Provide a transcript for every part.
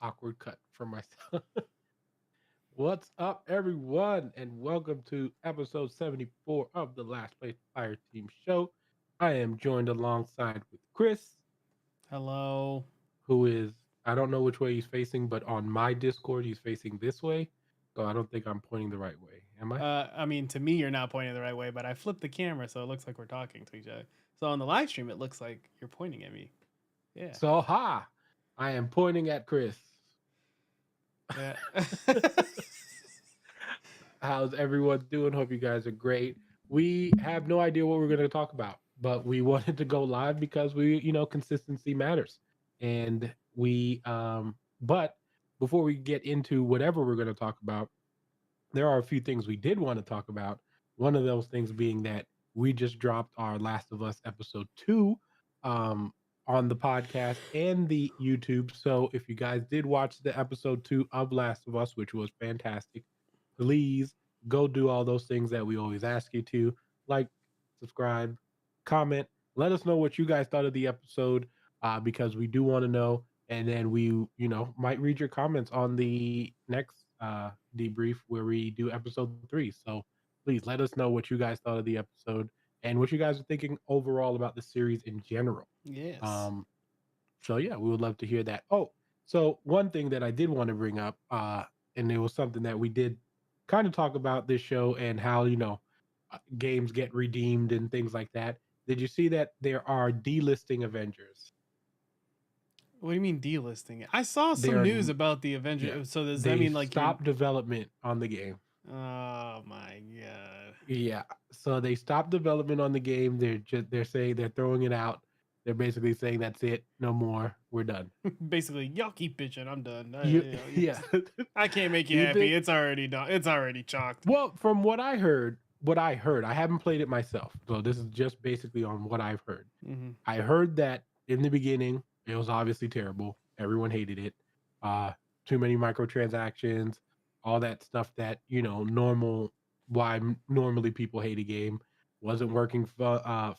awkward cut for myself. What's up, everyone, and welcome to episode 74 of the Last Place Fire Team Show. I am joined alongside with Chris, Hello. who is, I don't know which way he's facing, but on my Discord, he's facing this way. So I don't think I'm pointing the right way. Am I? I mean, to me, you're not pointing the right way, but I flipped the camera so it looks like we're talking to each other. So on the live stream, it looks like you're pointing at me. Yeah. So, ha! I am pointing at Chris. Yeah. How's everyone doing? Hope you guys are great. We have no idea what we're going to talk about, but we wanted to go live because consistency matters. And but before we get into whatever we're going to talk about, there are a few things we did want to talk about. One of those things being that we just dropped our Last of Us episode 2 um, on the podcast and the YouTube. So if you guys did watch the episode 2 of Last of Us, which was fantastic, please go do all those things that we always ask you to, like, subscribe, comment, let us know what you guys thought of the episode, because we do want to know, and then we might read your comments on the next debrief where we do episode 3. So please let us know what you guys thought of the episode and what you guys are thinking overall about the series in general. Yes. So yeah, we would love to hear that. Oh, so one thing that I did want to bring up, and it was something that we did kind of talk about this show and how games get redeemed and things like that. Did you see that there are delisting Avengers? What do you mean delisting it? I saw They some are, news about the yeah, Avengers. So does that they mean like you're? stopped development on the game. Oh my god. Yeah, so they stopped development on the game. They're saying they're throwing it out. They're basically saying that's it, no more. We're done. Basically, y'all keep bitching. I'm done. You, yeah. I can't make you You happy. think? It's already done. It's already chalked. Well, from what I heard, I haven't played it myself, so this is just basically on what I've heard. Mm-hmm. I heard that in the beginning, it was obviously terrible. Everyone hated it. Too many microtransactions, all that stuff that normally people hate a game, wasn't working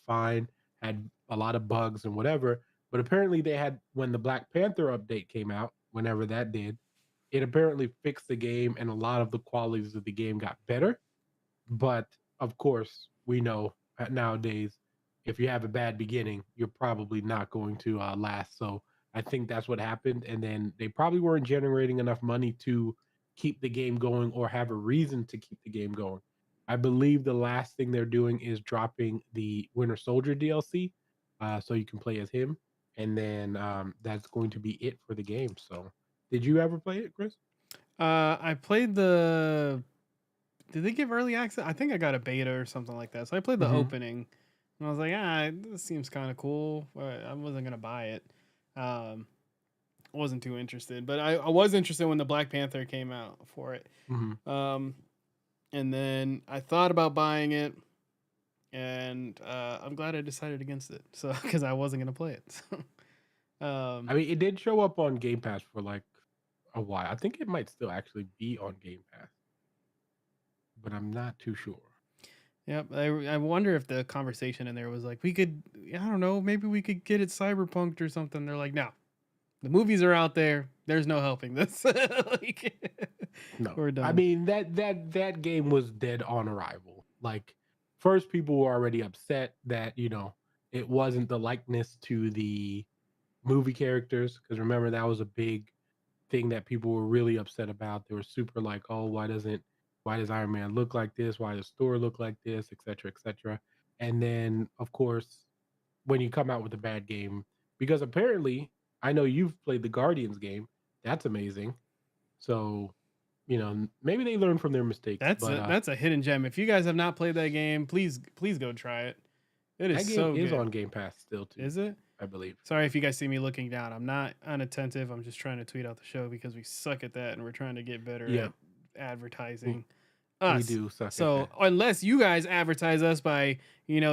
fine, had a lot of bugs and whatever. But apparently, they had when the Black Panther update came out, whenever that did, it apparently fixed the game, and a lot of the qualities of the game got better. But of course, we know nowadays, if you have a bad beginning, you're probably not going to last. So I think that's what happened. And then they probably weren't generating enough money to keep the game going or have a reason to keep the game going. I believe the last thing they're doing is dropping the Winter Soldier DLC, so you can play as him. And then that's going to be it for the game. So, did you ever play it, Chris? I played the. Did they give early access? I think I got a beta or something like that. So I played the Mm-hmm. opening, and I was like, this seems kind of cool. But I wasn't gonna buy it. Um, wasn't too interested, but I was interested when the Black Panther came out for it. Mm-hmm. Um, and then I thought about buying it, and I'm glad I decided against it. So because I wasn't gonna play it. I mean, it did show up on Game Pass for like a while. I think it might still actually be on Game Pass, but I'm not too sure. Yep. I wonder if the conversation in there was like, I don't know, maybe we could get it cyberpunked or something. They're like, no, the movies are out there. There's no helping this. No, We're done. I mean that game was dead on arrival. Like, first, people were already upset that it wasn't the likeness to the movie characters, because remember that was a big thing that people were really upset about. They were super like, oh, why does Iron Man look like this? Why does Thor look like this, etc., etc. And then, of course, when you come out with a bad game, because apparently I know you've played the Guardians game. That's amazing. So, maybe they learned from their mistakes. But That's a hidden gem. If you guys have not played that game, please go try it. It is that game so is good. on Game Pass still too, Is it? I believe. Sorry if you guys see me looking down. I'm not unattentive. I'm just trying to tweet out the show because we suck at that and we're trying to get better Yeah, at advertising we us. do suck at So that. unless you guys advertise us by,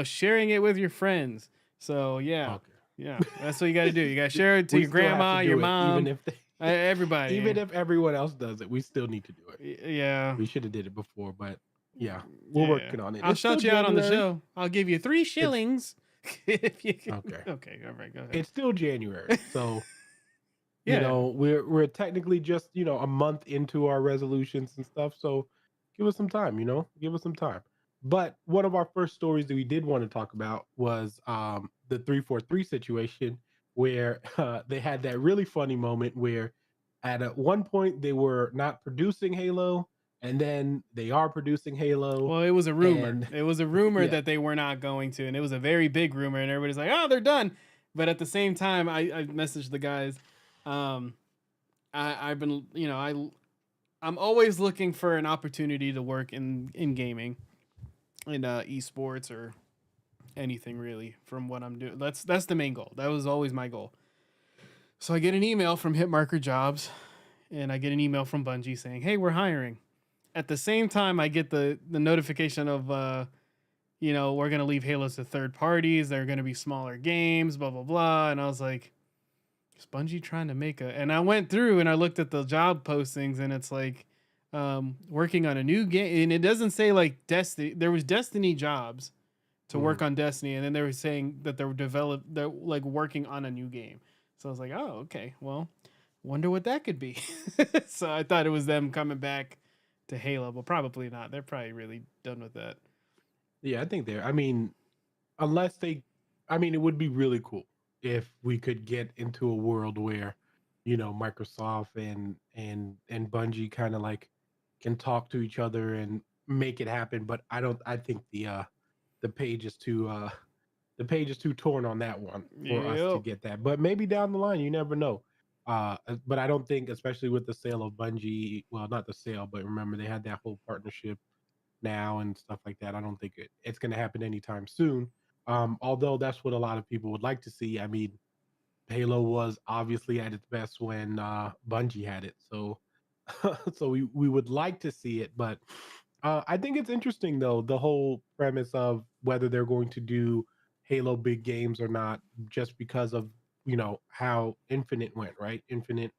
sharing it with your friends. So yeah. Okay. Yeah. That's what you got to do. You got to share it to We your still have grandma, to do your it, mom, even if everybody. even if everyone else does it, we still need to do it. Yeah. We should have did it before, but yeah, we're Yeah. working on it. I'll It's still shout you out on the January. show. I'll give you 3 shillings if you can. Okay. Okay. All right. Go ahead. It's still January, so Yeah. We're technically just, a month into our resolutions and stuff, so give us some time, give us some time. But one of our first stories that we did want to talk about was the 343 situation, where they had that really funny moment where at one point they were not producing Halo, and then they are producing Halo. Well, it was a rumor. And It was a rumor yeah, that they were not going to, and it was a very big rumor, and everybody's like, "Oh, they're done." But at the same time, I messaged the guys. Um, I've been, I'm always looking for an opportunity to work in gaming, in esports or anything really. From what I'm doing, that's the main goal. That was always my goal. So I get an email from Hitmarker Jobs, and I get an email from Bungie saying, "Hey, we're hiring." At the same time, I get the notification of we're gonna leave Halos to third parties. They're gonna be smaller games, blah blah blah. And I was like, is Bungie trying to make a? And I went through and I looked at the job postings, and it's like working on a new game, and it doesn't say like Destiny. There was Destiny jobs to work mhm. on Destiny, and then they were saying that they're like working on a new game. So I was like, oh okay, well, wonder what that could be. So I thought it was them coming back to Halo, but probably not. They're probably really done with that. Yeah, I think they're. I mean, unless they, I mean, it would be really cool if we could get into a world where, Microsoft and Bungie kind of like can talk to each other and make it happen. But I don't. I think the page is too the page is too torn on that one for us to Yep. get that. But maybe down the line, you never know. But I don't think, especially with the sale of Bungie, well, not the sale, but remember they had that whole partnership now and stuff like that. I don't think it's going to happen anytime soon. Although that's what a lot of people would like to see. I mean, Halo was obviously at its best when Bungie had it, so so we would like to see it. But I think it's interesting though, the whole premise of whether they're going to do Halo big games or not, just because of how Infinite went, right? Infinite,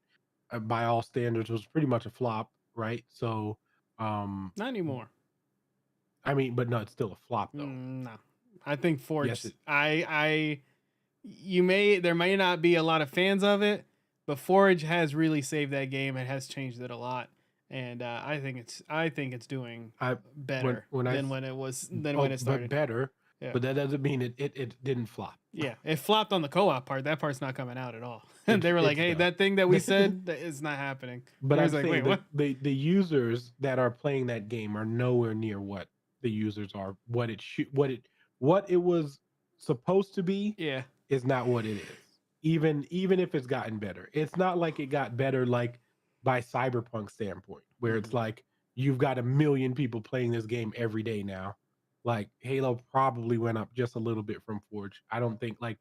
by all standards, was pretty much a flop, right? So um Not anymore. I mean, but no, it's still a flop though. No, I think Yes, Forge. it. There may not be a lot of fans of it, but Forge has really saved that game and has changed it a lot. And I think it's doing I better when I than when oh, it but started. better, Yeah, but that doesn't mean it didn't flop. yeah. It flopped on the co-op part. That part's not coming out at all. And It's they were like, it's "Hey, done. that thing that we said that is not happening." But And I I'm was like, saying "Wait, that what?" the users that are playing that game are nowhere near what the users are. What it was supposed to be Yeah. is not what it is. Even if it's gotten better, it's not like it got better like by Cyberpunk standpoint, where it's Mhm. like you've got a million people playing this game every day now. Like Halo probably went up just a little bit from Forge. I don't think like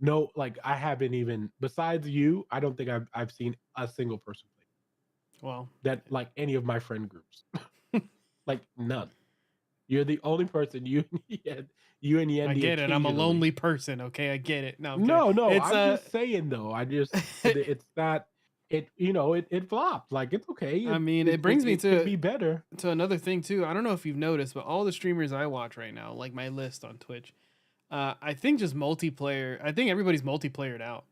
no, like I haven't even, besides you, I don't think I've seen a single person play Well, that, like any of my friend groups. Like none. You're the only person, you and I Yendi get it. I'm a occasionally. lonely person. Okay, I get it. No, I'm kidding. No, no, It's I'm just saying though. I just it's not it flopped. Like it's okay. I It mean, it it it, brings me it could be better. to another thing too. I don't know if you've noticed, but all the streamers I watch right now, like my list on Twitch, I think just multiplayer. I think everybody's multiplayered out.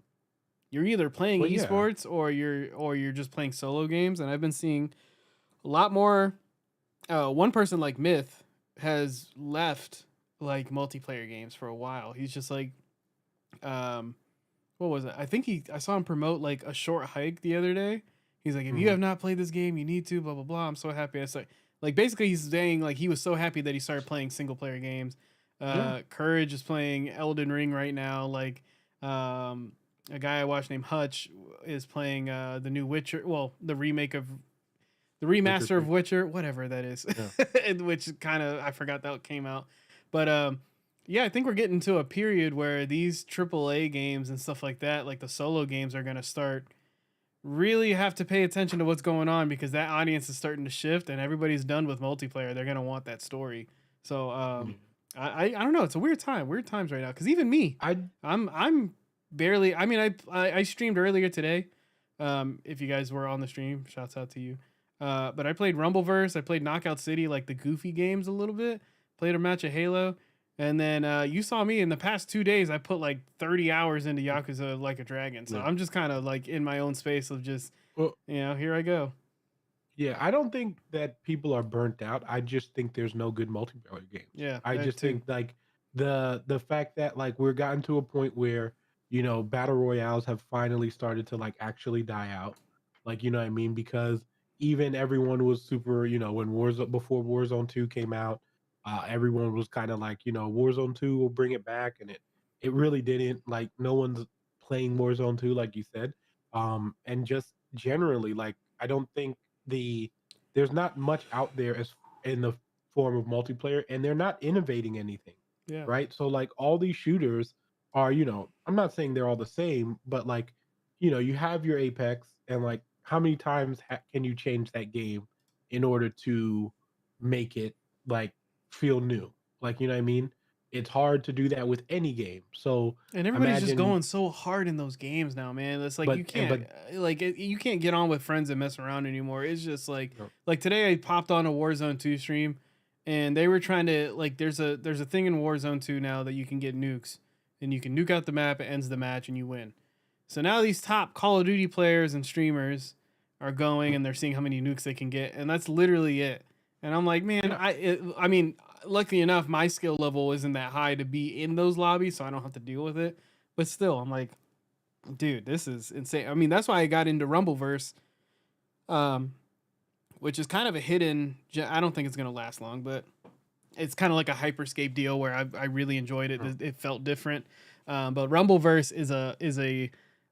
You're either playing Well, yeah. esports or you're just playing solo games, and I've been seeing a lot more. One person like Myth has left like multiplayer games for a while. He's just like, um, what was it? I saw him promote like a short hike the other day. He's like, if you Mhm. have not played this game, you need to. Blah blah blah. I'm so happy. I started like basically he's saying like he was so happy that he started playing single player games. Yeah. Courage is playing Elden Ring right now. Like, um, a guy I watch named Hutch is playing the new Witcher. Well, the Witcher remaster of 3. Witcher, whatever that is, Yeah. which kind of I forgot that came out, but yeah, I think we're getting to a period where these AAA games and stuff like that, like the solo games, are gonna start really have to pay attention to what's going on because that audience is starting to shift and everybody's done with multiplayer. They're gonna want that story. So Yeah. I don't know. It's a weird times right now because even me, I I'm barely. I mean, I streamed earlier today. If you guys were on the stream, shouts out to you. But I played Rumbleverse. I played Knockout City, like the goofy games a little bit. Played a match of Halo, And then you saw me in the past 2 days. I put like 30 hours into Yakuza Like a Dragon. So Yeah. I'm just kind of like in my own space of just, Well, here I go. yeah, I don't think that people are burnt out. I just think there's no good multiplayer games. Yeah, I that just too. think like the fact that like we're gotten to a point where battle royales have finally started to like actually die out. Like you know what I mean? Because even everyone was super. When Warzone before Warzone 2 came out, everyone was kind of like Warzone 2 will bring it back, and it really didn't. Like no one's playing Warzone 2 like you said. And just generally like I don't think the there's not much out there as in the form of multiplayer, and they're not innovating anything, Yeah. right? So like all these shooters are, I'm not saying they're all the same, but like you have your Apex, and like how many times can you change that game in order to make it like feel new? Like what I mean? It's hard to do that with any game. So And everybody's just imagine, going so hard in those games now, man. It's like you but and can't but you can't get on with friends and mess around anymore. It's just you know, like today I popped on a Warzone 2 stream and they were trying to like there's a thing in Warzone 2 now that you can get nukes and you can nuke out the map, it ends the match and you win. So now these top Call of Duty players and streamers are going and they're seeing how many nukes they can get and that's literally it. And I'm like, man, yeah, I mean, luckily enough, my skill level isn't that high to be in those lobbies, so I don't have to deal with it. But still, I'm like, dude, this is insane. I mean, that's why I got into Rumbleverse, um, which is kind of a hidden. I don't think it's gonna last long, but it's kind of like a Hyperscape deal where I really enjoyed it. oh, It felt different. But Rumbleverse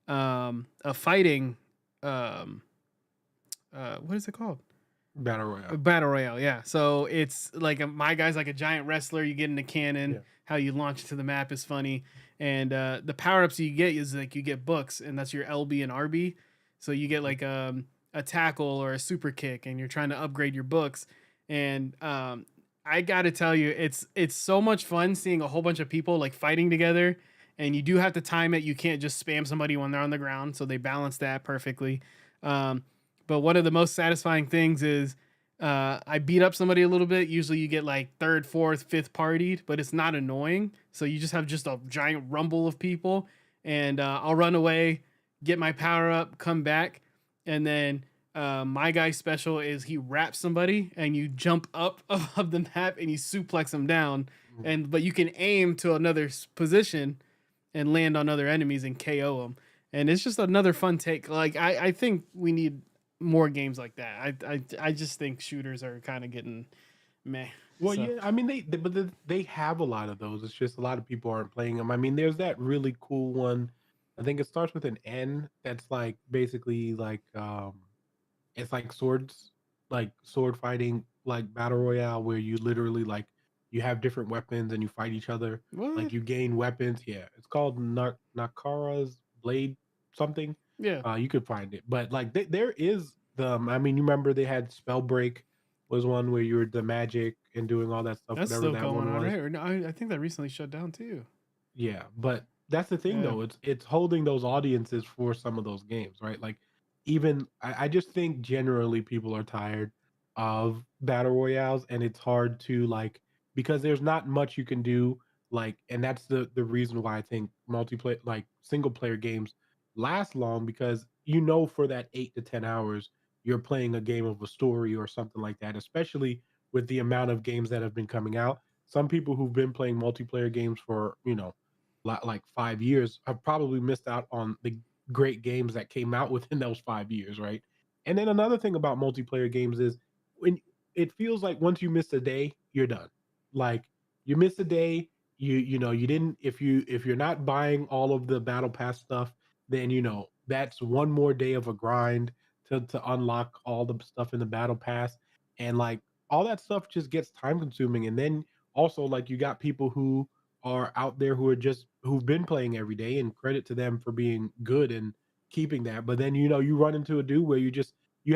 a fighting what is it called? battle A royale. battle royale, yeah. So it's like my guy's like a giant wrestler. You get in a cannon. Yeah. How you launch to the map is funny, and the power ups you get is like you get books, and that's your LB and RB. So you get like a tackle or a super kick, and you're trying to upgrade your books. And I got to tell you, it's so much fun seeing a whole bunch of people like fighting together, and you do have to time it. You can't just spam somebody when they're on the ground, so they balance that perfectly. Um, but one of the most satisfying things is I beat up somebody a little bit. Usually you get like third, fourth, fifth partied, but it's not annoying. So you just have just a giant rumble of people, and I'll run away, get my power up, come back, and then my guy's special is he wraps somebody, and you jump up above the map and you suplex them down, Mhm. and but you can aim to another position and land on other enemies and KO them. And it's just another fun take. Like I think we need more games like that. I just think shooters are kind of getting meh. Well, So yeah, I mean they have a lot of those. It's just a lot of people aren't playing them. I mean, there's that really cool one. I think it starts with an N. That's like basically like it's like swords, like sword fighting, like battle royale, where you literally like you have different weapons and you fight each other. what? Like you gain weapons. Yeah, it's called Nakara's Blade something. Yeah, You could find it, but like there is the. I mean, you remember they had Spellbreak was one where you were the magic and doing all that stuff, that's whatever still that going one on, was. right? Or no, I think that recently shut down too. Yeah, but that's the thing Yeah, though. It's holding those audiences for some of those games, right? Like even I just think generally people are tired of battle royales, and it's hard to like because there's not much you can do like, and that's the reason why I think multiplayer like single player games last long, because for that 8 to 10 hours you're playing a game of a story or something like that, especially with the amount of games that have been coming out. Some people who've been playing multiplayer games for like 5 years have probably missed out on the great games that came out within those 5 years, right? And then another thing about multiplayer games is when it feels like once you miss a day, you're done. Like you miss a day, you didn't if you're not buying all of the battle pass stuff, then that's one more day of a grind to unlock all the stuff in the battle pass, and like all that stuff just gets time consuming. And then also like you got people who are out there who are just who've been playing every day, and credit to them for being good and keeping that. But then you run into a dude where you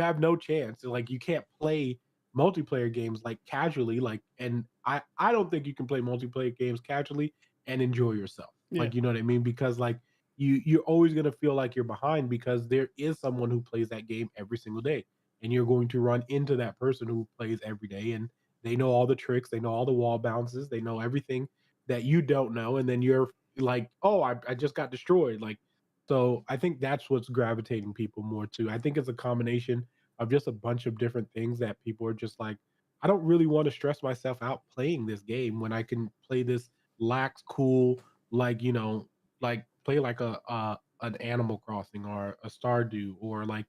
have no chance. Like you can't play multiplayer games like casually. Like, and I don't think you can play multiplayer games casually and enjoy yourself. yeah, Like you know what I mean? Because like you're always gonna feel like you're behind because there is someone who plays that game every single day, and you're going to run into that person who plays every day, and they know all the tricks, they know all the wall bounces, they know everything that you don't know, and then you're like, oh, I just got destroyed. Like, so I think that's what's gravitating people more to. I think it's a combination of just a bunch of different things that people are just like, I don't really want to stress myself out playing this game when I can play this lax, cool, like like play like a an Animal Crossing or a Stardew or like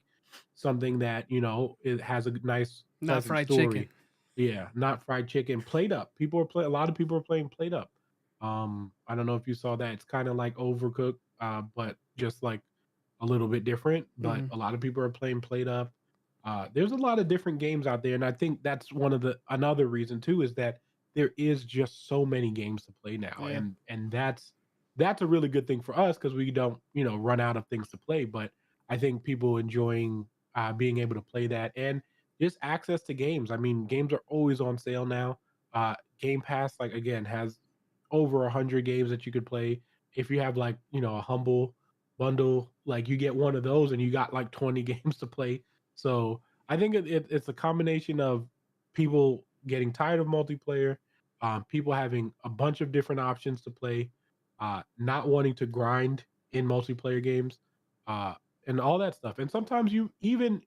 something that it has a nice Not pleasant fried chicken. story. Yeah, not fried chicken. Played Up. People are play. A lot of people are playing Played Up. I don't know if you saw that. It's kind of like Overcooked, but just like a little bit different. But Hmm. a lot of people are playing Played Up. There's a lot of different games out there, and I think that's one of the another reason too is that there is just so many games to play now, Yeah. and that's a really good thing for us because we don't run out of things to play. But I think people enjoying being able to play that and just access to games. I mean, games are always on sale now. Game Pass, like again, has over 100 games that you could play. If you have like a humble bundle, like you get one of those and you got like 20 games to play. So I think it's a combination of people getting tired of multiplayer, people having a bunch of different options to play, not wanting to grind in multiplayer games, uh, and all that stuff. And sometimes you even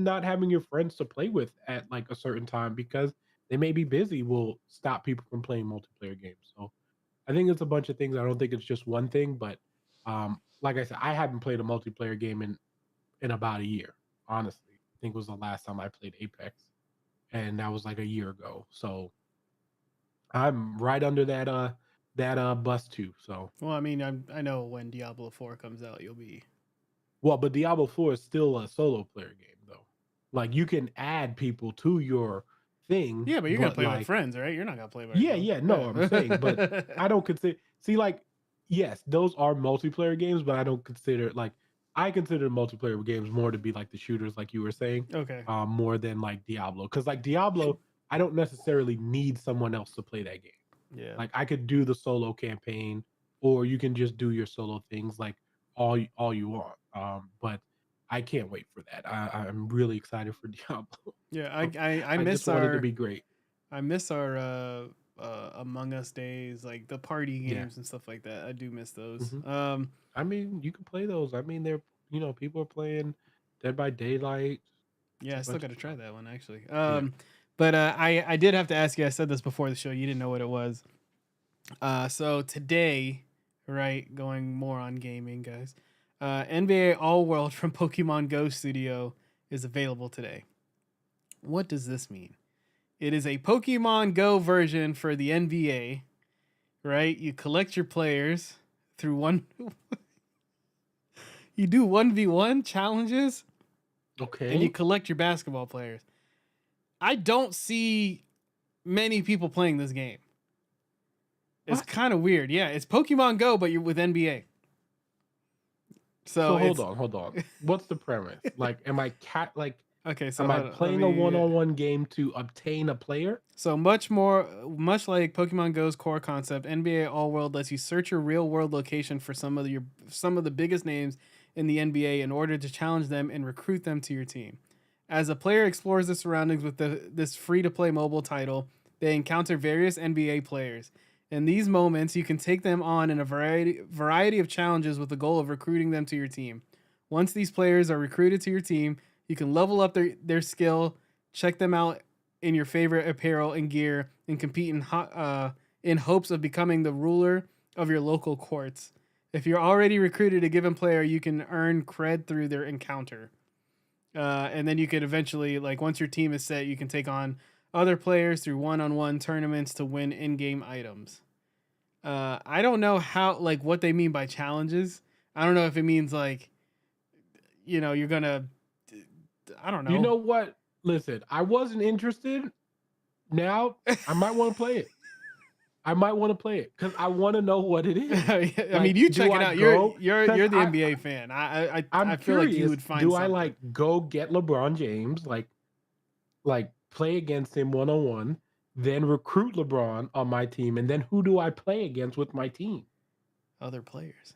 not having your friends to play with at like a certain time because they may be busy will stop people from playing multiplayer games. So I think it's a bunch of things. I don't think it's just one thing, but like I said, I haven't played a multiplayer game in about a year. Honestly, I think it was the last time I played Apex, and that was like a year ago. So I'm right under that bus too. So Well, I mean, I know when Diablo 4 comes out, you'll be. well, but Diablo 4 is still a solo player game though. Like you can add people to your thing, Yeah, but you're gonna but play with like friends, right? You're not gonna play by yeah, yourself. yeah, no, I'm saying, but Yeah. I don't consider see like yes, those are multiplayer games, but I don't consider like I consider multiplayer games more to be like the shooters, like you were saying, Okay. more than like Diablo. Because like Diablo, I don't necessarily need someone else to play that game. Yeah. Like I could do the solo campaign, or you can just do your solo things like all you want. But I can't wait for that. I'm really excited for Diablo. Yeah. I I just miss want it to our be great. Among Us days, like the party Yeah. games and stuff like that. I do miss those. Hmm. I mean, you can play those. I mean, they're people are playing Dead by Daylight. It's Yeah, a I still bunch got of to try stuff. that one actually. Yeah. But I did have to ask you. I said this before the show. You didn't know what it was. So today, right, going more on gaming, guys. NBA All World from Pokemon Go Studio is available today. What does this mean? It is a Pokemon Go version for the NBA, right? You collect your players through one. You do 1v1 challenges and you Okay. collect your basketball players. I don't see many people playing this game. It's What? kind of weird. Yeah, it's Pokemon Go, but you're with NBA. So So it's hold on. What's the premise? Like, am I okay. So am I hold on, let playing a me. one-on-one game to obtain a player? So much like Pokemon Go's core concept, NBA All World lets you search your real world location for some of the biggest names in the NBA in order to challenge them and recruit them to your team. As a player explores the surroundings with this free to play mobile title, they encounter various NBA players. In these moments, you can take them on in a variety of challenges with the goal of recruiting them to your team. Once these players are recruited to your team, you can level up their skill, check them out in your favorite apparel and gear, and compete in hopes of becoming the ruler of your local courts. If you're already recruited a given player, you can earn cred through their encounter. And then you could eventually, like, once your team is set, you can take on other players through one-on-one tournaments to win in-game items. I don't know like, what they mean by challenges. I don't know if it means like, you're gonna, I don't You know. know what? Listen, I wasn't interested. Now I might want to play it. I might want to play it because I want to know what it is. I mean, Like, you do check it I out. You're go? you're Because you're the NBA fan. I I'm feel like you curious. would find Do I something. like go get LeBron James, like play against him one on one, then recruit LeBron on my team, and then who do I play against with my team? Other players.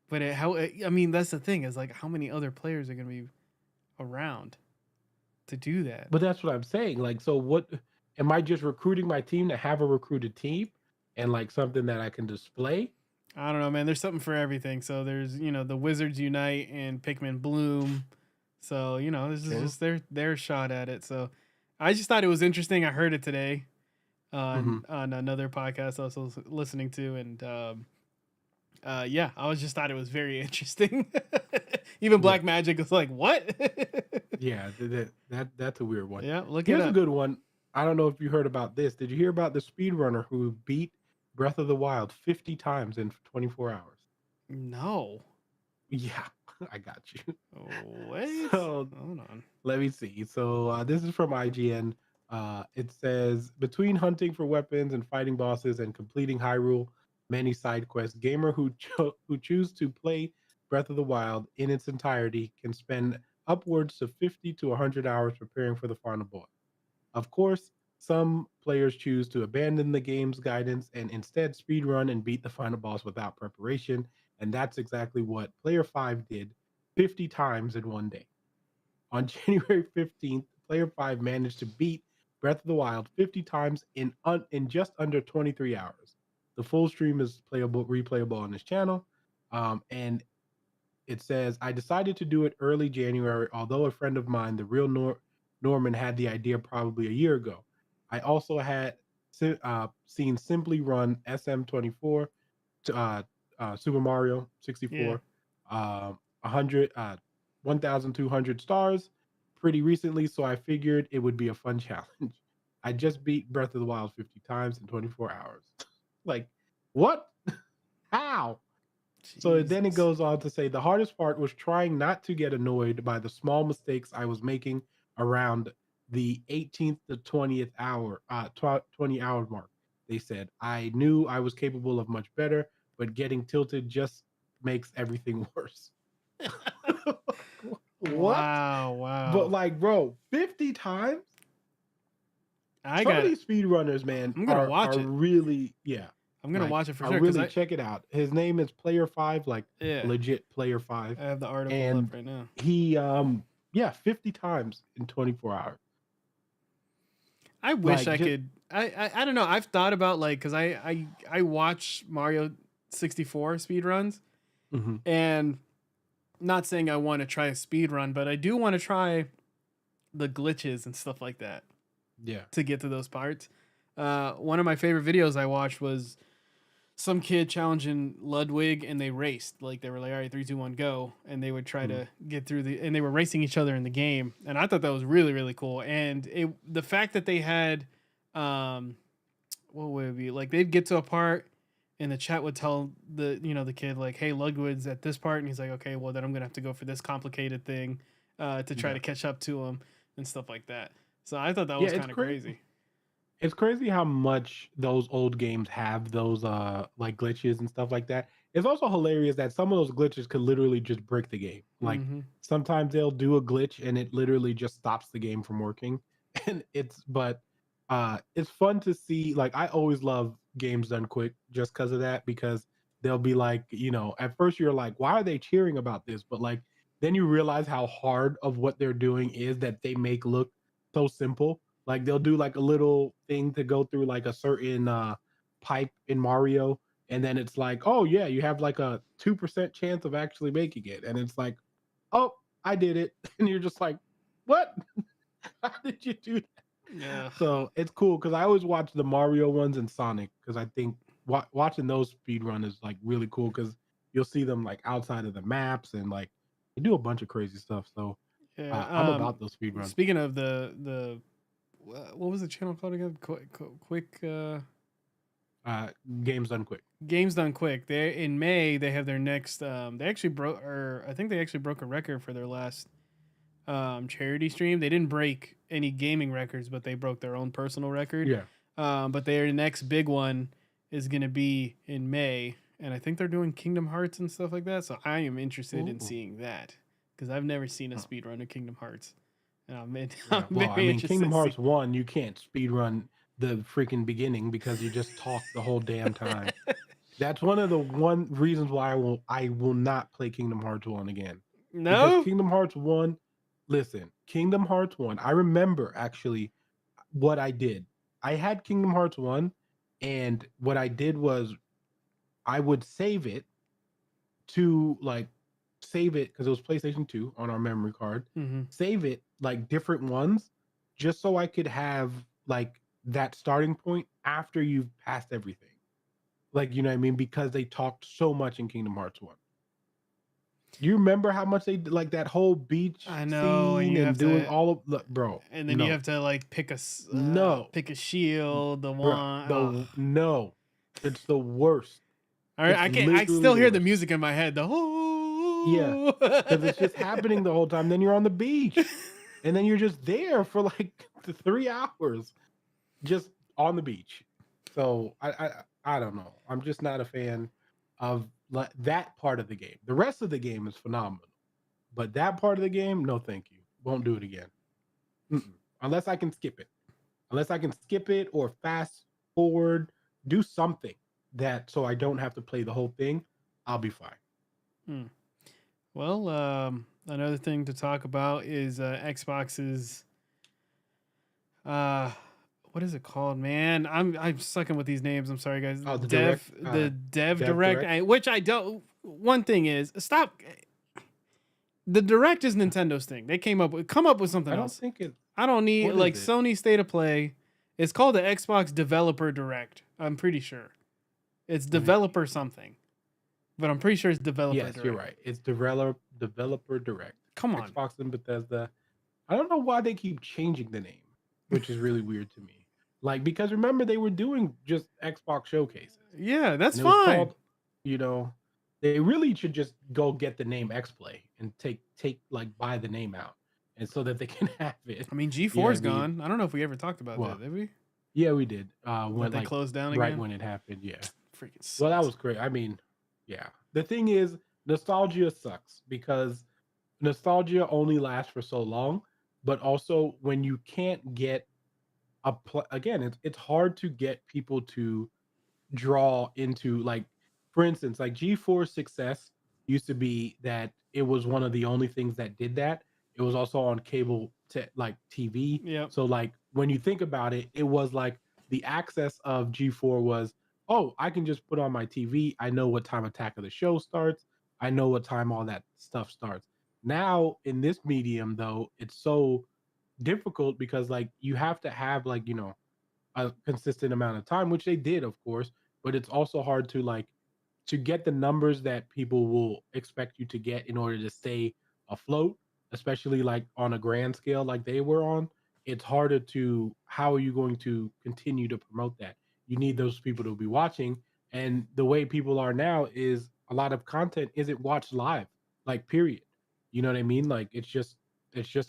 But I mean, that's the thing is like how many other players are going to be around to do that? But that's what I'm saying. Like, so what? Am I just recruiting my team to have a recruited team? and like something that I can display. I don't know, man. There's something for everything. So there's, the Wizards Unite and Pikmin Bloom. So, this is Okay. just their shot at it. So I just thought it was interesting. I heard it today Mm-hmm. on another podcast I was listening to, and yeah, I was just thought it was very interesting. Even Yeah. Black Magic was like, "What?" Yeah. That's a weird one. Yeah, look it Here's a up. good one. I don't know if you heard about this. Did you hear about the speedrunner who beat Breath of the Wild 50 times in 24 hours? No. Yeah, I got you. Wait. So Hold on. let me see. So this is from IGN. It says between hunting for weapons and fighting bosses and completing Hyrule many side quests, gamer who choose to play Breath of the Wild in its entirety can spend upwards to 50 to 100 hours preparing for the final boss. Of course, some players choose to abandon the game's guidance and instead speedrun and beat the final boss without preparation, and that's exactly what Player 5 did 50 times in one day. On January 15th, Player 5 managed to beat Breath of the Wild 50 times in just under 23 hours. The full stream is replayable on this channel. And it says, I decided to do it early January, although a friend of mine, the real Norman, had the idea probably a year ago. I also had seen Simply Run SM24, Super Mario Yeah. 64, 100, 1,200 stars pretty recently, so I figured it would be a fun challenge. I just beat Breath of the Wild 50 times in 24 hours. Like, what? How? So then it Jesus. goes on to say the hardest part was trying not to get annoyed by the small mistakes I was making around the 18th to 20th hour, 20 hour mark. They said, I knew I was capable of much better, but getting tilted just makes everything worse. What? Wow. But Wow. like, bro, 50 times? I Some of got. these speedrunners, man, I'm gonna are watch it. really, yeah, I'm gonna like watch it for are sure because really I. check it out. His name is Player Five, like Yeah. legit Player Five, I have the article up and right now. he yeah, 50 times in 24 hours. I wish Like I just could. I don't know. I've thought about like because I watch Mario 64 speed runs, mhm, and not saying I want to try a speed run, but I do want to try the glitches and stuff like that yeah. to get to those parts. One of my favorite videos I watched was some kid challenging Ludwig, and they raced. Like they were like, "All right, 3, 2, 1, go!" And they would try Mhm. to get through and they were racing each other in the game. And I thought that was really really cool. And the fact that they had, um, what would it be like? They'd get to a part, and the chat would tell the kid like, "Hey, Ludwig's at this part," and he's like, "Okay, well then I'm gonna have to go for this complicated thing, to try Yeah. to catch up to him and stuff like that." So I thought that Yeah, was it's kind of crazy. crazy. It's crazy how much those old games have those like glitches and stuff like that. It's also hilarious that some of those glitches could literally just break the game. Like Mm-hmm. sometimes they'll do a glitch and it literally just stops the game from working. And it's fun to see. Like I always love games done quick just because of that, because they'll be like, at first you're like, why are they cheering about this? But like then you realize how hard of what they're doing is that they make look so simple. Like they'll do like a little thing to go through like a certain pipe in Mario, and then it's like, oh yeah, you have like a 2% chance of actually making it, and it's like, oh, I did it, and you're just like, what? How did you do that? Yeah. So it's cool because I always watch the Mario ones and Sonic because I think watching those speed run is like really cool because you'll see them like outside of the maps and like they do a bunch of crazy stuff. So Yeah. I'm about those speed runs. Speaking of the what was the channel called again? Quick Uh, Games done quick. Games Done Quick. They in May they have their next. They actually broke, or I think they actually broke a record for their last charity stream. They didn't break any gaming records, but they broke their own personal record. Yeah. But their next big one is gonna be in May, and I think they're doing Kingdom Hearts and stuff like that. So I am interested in Ooh. seeing that because I've never seen a Huh. speed run of Kingdom Hearts, and I'm Yeah. Well, I very mean, interested Kingdom to see. Hearts 1, you can't speed run the freaking beginning because you just talk the whole damn time. That's one of the one reasons why I will not play Kingdom Hearts 1 again. Because No. Kingdom Hearts 1, listen, Kingdom Hearts 1, I remember actually what I did. I had Kingdom Hearts 1 And what I did was I would save it to like save it because it was PlayStation 2 on our memory card. Mm-hmm. Save it like different ones just so I could have like that starting point after you've passed everything. Like, you know what I mean? Because they talked so much in Kingdom Hearts 1. You remember how much they like that whole beach I know, and scene you and have doing to, all of look, bro. and then you No, have to like no, pick a shield, the bro. one. Oh. The no, it's the worst. All right, It's I can't. I literally still the hear the worst. music in my head. The Yeah, whole. because it's just happening the whole time. Then you're on the beach, and then you're just there for like 3 hours, just on the beach. So I don't know. I'm just not a fan of that part of the game. The rest of the game is phenomenal, but that part of the game, no, thank you. Won't do it again. Mm-mm. Unless I can skip it. Unless I can skip it or fast forward, do something that so I don't have to play the whole thing. I'll be fine. Hmm. Well, another thing to talk about is Xbox's uh what is it called, man? I'm sucking with these names. I'm sorry, guys. Oh, the direct, The Dev Dev Direct, Direct. which I don't. One thing is, stop. The Direct is Nintendo's thing. They come up with something I don't else. think it. I don't need What like is it? Sony State of Play. It's called the Xbox Developer Direct. I'm pretty sure it's Let me see. developer something, but I'm pretty sure it's Developer Yes, you're Direct. right. It's developer direct. Come on. Xbox and Bethesda. I don't know why they keep changing the name, which is really weird to me. Like because remember they were doing just Xbox showcases, Yeah, that's and it was fine. called, you know, they really should just go get the name X Play and take like buy the name out, and so that they can have it. I mean, You know what I G4's mean? gone. I don't know if we ever talked about Well, that, did we? yeah, we did. That When they like closed down right again? when it happened, yeah. Freaking Well, that sucks. was great. I mean, yeah. The thing is, nostalgia sucks because nostalgia only lasts for so long. But also, when you can't get again, it's hard to get people to draw into like, for instance, like G4 success used to be that it was one of the only things that did that. It was also on cable like TV. Yep. So like when you think about it, it was like the access of G4 was, oh, I can just put on my TV. I know what time Attack of the Show starts. I know what time all that stuff starts. Now in this medium though, it's so difficult because like you have to have like, a consistent amount of time, which they did, of course, but it's also hard to like to get the numbers that people will expect you to get in order to stay afloat, especially like on a grand scale like they were on. It's harder to how are you going to continue to promote that? You need those people to be watching. And the way people are now is a lot of content isn't watched live, like period. You know what I mean? Like it's just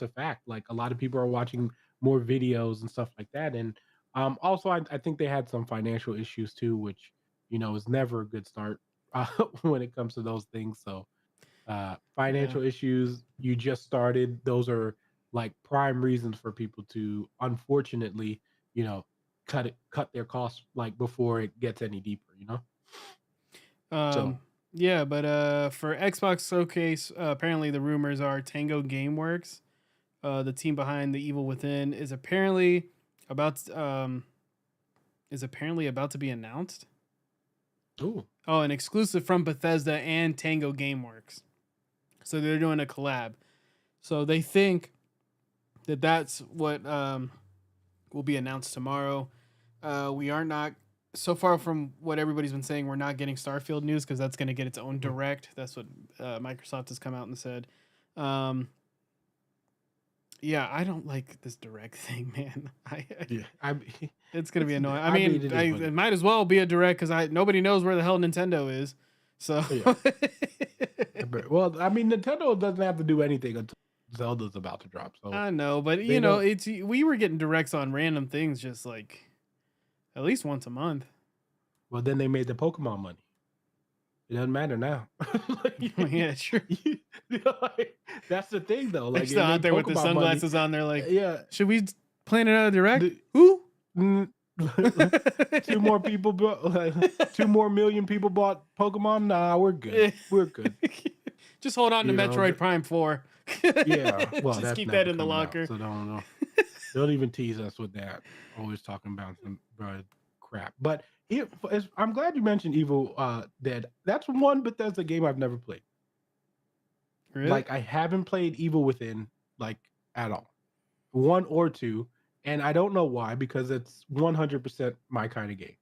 a fact. Like a lot of people are watching more videos and stuff like that. And also, I think they had some financial issues too, which is never a good start uh, when it comes to those things. So, Yeah. financial issues, you just started; those are like prime reasons for people to, unfortunately, you know, cut their costs like before it gets any deeper. So Um, yeah, but for Xbox Showcase, apparently the rumors are Tango GameWorks, the team behind The Evil Within, about um is apparently about to be announced. ooh, Oh, an exclusive from Bethesda and Tango GameWorks. So they're doing a collab. So they think that that's what will be announced tomorrow. We are not so far from what everybody's been saying. We're not getting Starfield news because that's going to get its own mm, direct. That's what Microsoft has come out and said. Um, yeah, I don't like this direct thing, man. yeah, It's gonna be annoying. I I mean, mean, it is what it it might as well be a direct because nobody knows where the hell Nintendo is. So is. Yeah. Well, I mean, Nintendo doesn't have to do anything until Zelda's about to drop, so I know, but they don't. it's we were getting directs on random things just like at least once a month. Well, then they made the Pokemon money. It doesn't matter now. Like, Yeah, sure. like, that's the thing, though. They're Like still it out made there with the Pokemon money. sunglasses on. They're like, Yeah. should we plan another direct? The, Who? mm, two more people bought. Like, 2 more million people bought Pokemon. Nah, we're good. We're good. Just hold on to You know. Metroid Prime 4. Yeah. Well, Just that's keep that never in the coming out, locker. so don't know. Don't even tease us with that. Always talking about some bro, crap. But I'm glad you mentioned Evil Dead. That's one Bethesda game I've never played. Really? Like I haven't played Evil Within like at all, one or two, and I don't know why because it's 100% my kind of game,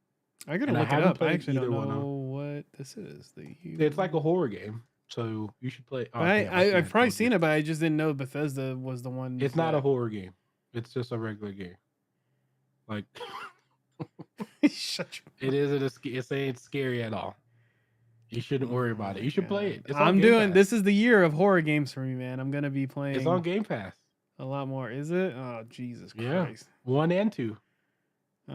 I gotta and I look it haven't up. I played actually don't either one of know them. what this is. It's like a horror game, so you should play. But Oh damn, I think I've I probably told you. seen it, but I just didn't know Bethesda was the one It's not a that. horror game. It's just a regular game. Like Shut it isn't it's ain't scary at all. You shouldn't worry about it. You should play it. It's on I'm Game doing. Pass. This is the year of horror games for me, man. I'm gonna be It's playing on Game Pass. a lot more. Is it? Oh Jesus Yeah, Christ. 1 and 2. Oh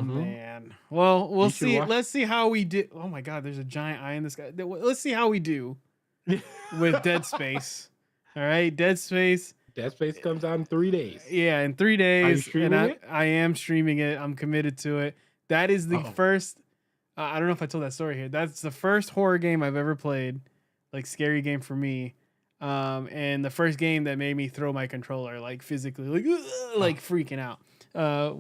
Mm-hmm. man. Well, we'll You should see. watch. Let's see how we do. Oh my God, there's a giant eye in the sky. Let's see how we do with Dead Space. All right, Dead Space. Dead Space comes out in 3 days. Yeah, in 3 Are you days, and streaming it? I am streaming it. I'm committed to it. That is the Uh-oh. first. I don't know if I told that story here. That's the first horror game I've ever played, like scary game for me. And the first game that made me throw my controller, like physically, like freaking out.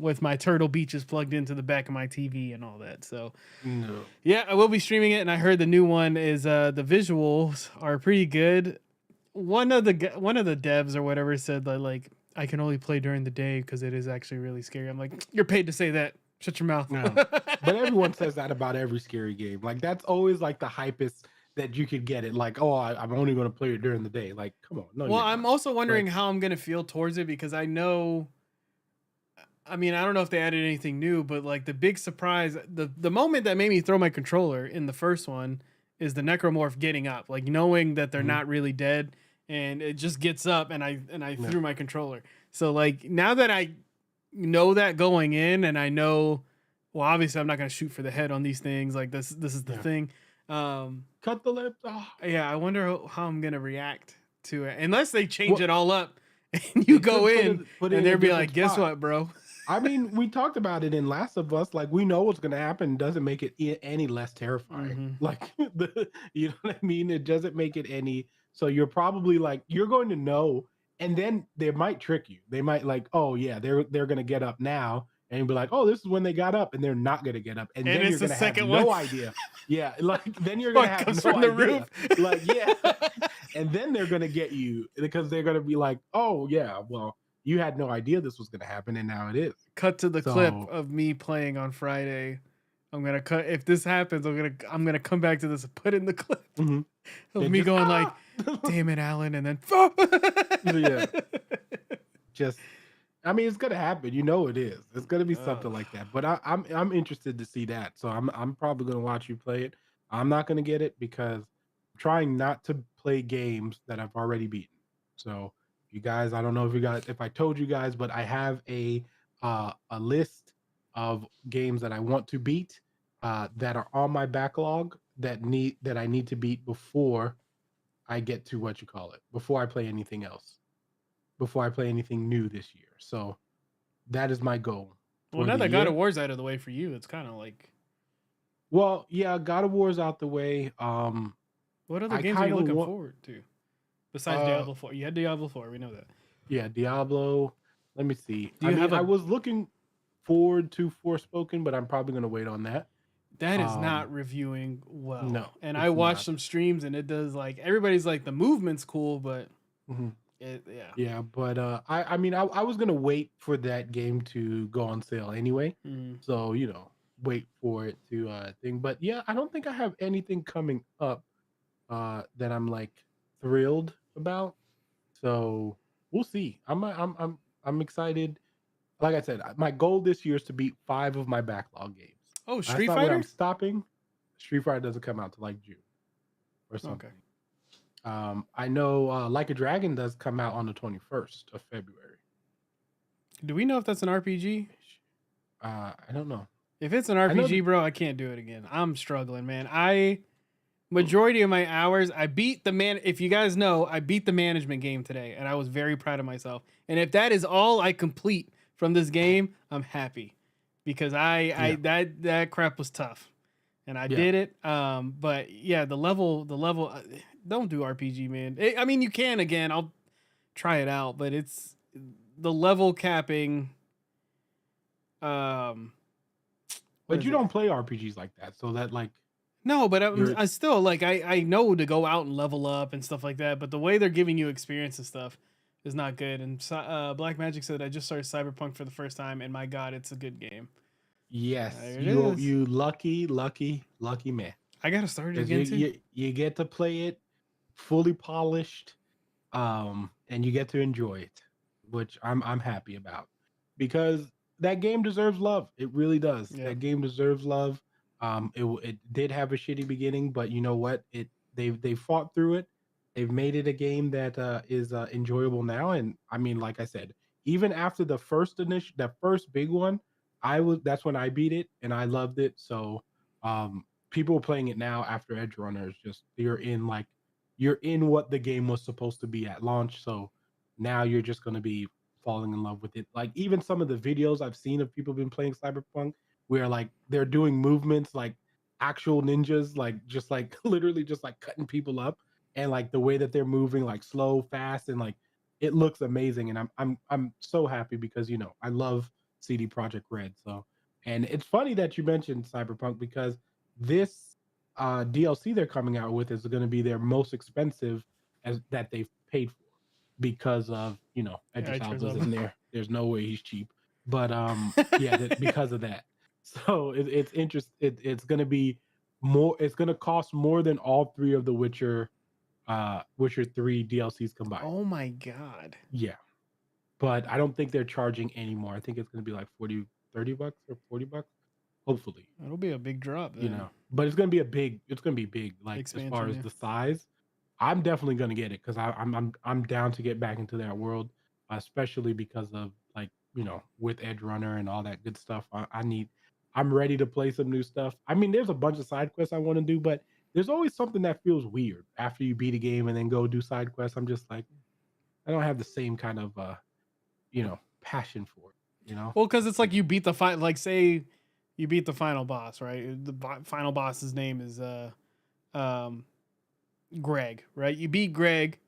With my Turtle Beaches plugged into the back of my TV and all that. So, No. yeah, I will be streaming it. And I heard the new one is the visuals are pretty good. One of the devs or whatever said that like I can only play during the day because it is actually really scary. I'm like, you're paid to say that. Shut your mouth. No. But everyone says that about every scary game. Like that's always like the hypest that you could get it. Like, oh, I'm only going to play it during the day. Like, come on. No, Well, you're I'm not. also wondering Like, how I'm gonna feel towards it because I know. I mean, I don't know if they added anything new, but like the big surprise, the moment that made me throw my controller in the first one is the necromorph getting up, like knowing that they're Mhm. not really dead, and it just gets up, and I Yeah. threw my controller. So like now that I know that going in, and I know, well, obviously I'm not gonna shoot for the head on these things. Like this is the Yeah. thing. cut the lips off. Yeah, I wonder how I'm gonna react to it, unless they change Well, it all up, and you they go could in, put it and in a they'll be different like, "Guess spot. what, bro?" I mean, we talked about it in Last of Us. Like, we know what's going to happen. Doesn't make it any less terrifying. Mhm. Like, you know what I mean? It doesn't make it any. So you're probably like, you're going to know, and then they might trick you. They might like, oh yeah, they're going to get up now, and you'll be like, oh, this is when they got up, and they're not going to get up, and And then it's you're the going to have second no one. idea. Yeah, like then you're going to What have comes no from the idea. roof? Like, yeah, and then they're going to get you because they're going to be like, oh yeah, well, you had no idea this was going to happen, and now it is. Cut to the clip So of me playing on Friday. I'm gonna cut if this happens. I'm gonna come back to this and put in the clip mhm. of And me just, going like, "Ah!" "Damn it, Alan," and then Yeah. just I mean, it's gonna happen. You know it is. It's gonna be something Ugh. like that. But I'm interested to see that. So I'm probably gonna watch you play it. I'm not gonna get it because I'm trying not to play games that I've already beaten. So you guys, I don't know if I told you guys, but I have a list of games that I want to beat that are on my backlog that I need to beat before I get to what you call it, before I play anything else, before I play anything new this year. So that is my goal Well, for now the that God of year. War's out of the way for you, it's kind of like, Well, yeah, God of War is out the way. what other I games are kind you of looking want, forward to besides uh, Diablo 4? You had Diablo 4, we know that. yeah, Diablo. Let me see. Do I you mean, have I a? was looking forward to Forspoken, but I'm probably gonna wait on that. That is Um, not reviewing well. no, And I it's watched not. some streams, and it does like everybody's like the movement's cool, but Mhm. yeah. Yeah, but I mean, I was gonna wait for that game to go on sale anyway. Mm. So wait for it to thing. But yeah, I don't think I have anything coming up that I'm like thrilled about. So we'll see. I'm excited. Like I said, my goal this year is to beat 5 of my backlog games. Oh, That's Street not where Fighter? I'm stopping. Street Fighter doesn't come out till like June or Okay. something. I know Like a Dragon does come out on the 21st of February. Do we know if that's an RPG? I don't know. If it's an I know RPG, bro, I can't do it again. I'm struggling, man. Majority of my hours, I beat the man. If you guys know, I beat the management game today, and I was very proud of myself. And if that is all I complete from this game, I'm happy because Yeah. that crap was tough, and I Yeah. did it. But yeah, the level, don't do RPG, man. I mean, you can again. I'll try it out, but it's the level capping. What's What But is you it? don't play RPGs like that, so that like No, but you're I still like I know to go out and level up and stuff like that. But the way they're giving you experience and stuff is not good. And Black Magic said I just started Cyberpunk for the first time, and my God, it's a good game. yes, There it you is. you lucky man. I gotta start it Because again too. you get to play it fully polished, and you get to enjoy it, which I'm happy about because that game deserves love. It really does. Yeah, That game deserves love. It did have a shitty beginning, but you know what? They fought through it. They've made it a game that is enjoyable now. And I mean, like I said, even after the that first big one, that's when I beat it and I loved it. So people playing it now after Edge Runner is just you're in what the game was supposed to be at launch. So now you're just going to be falling in love with it. Like even some of the videos I've seen of people been playing Cyberpunk, where like they're doing movements like actual ninjas, like just like literally just like cutting people up, and like the way that they're moving, like slow, fast, and like it looks amazing. And I'm so happy because I love CD Project Red. So and it's funny that you mentioned Cyberpunk because this DLC they're coming out with is going to be their most expensive as that they've paid for because of yeah, I Edris chose Alba's up. in there. There's no way he's cheap, but yeah, because of that. So it's interesting. It's going to be more. It's going to cost more than all three of the Witcher 3 DLCs combined. Oh my God. Yeah, but I don't think they're charging anymore. I think it's going to be like 30 bucks or $40. Hopefully, That'll be a big drop then. but it's gonna be big like as far Expansion, as yeah. the size. I'm definitely gonna get it because I'm down to get back into that world, especially because of like with Edge Runner and all that good stuff. I'm ready to play some new stuff. I mean, there's a bunch of side quests I want to do, but there's always something that feels weird after you beat a game and then go do side quests. I'm just like, I don't have the same kind of passion for it. Well, because it's like you beat the like say you beat the final boss, right? The final boss's name is um Greg, right? You beat Greg,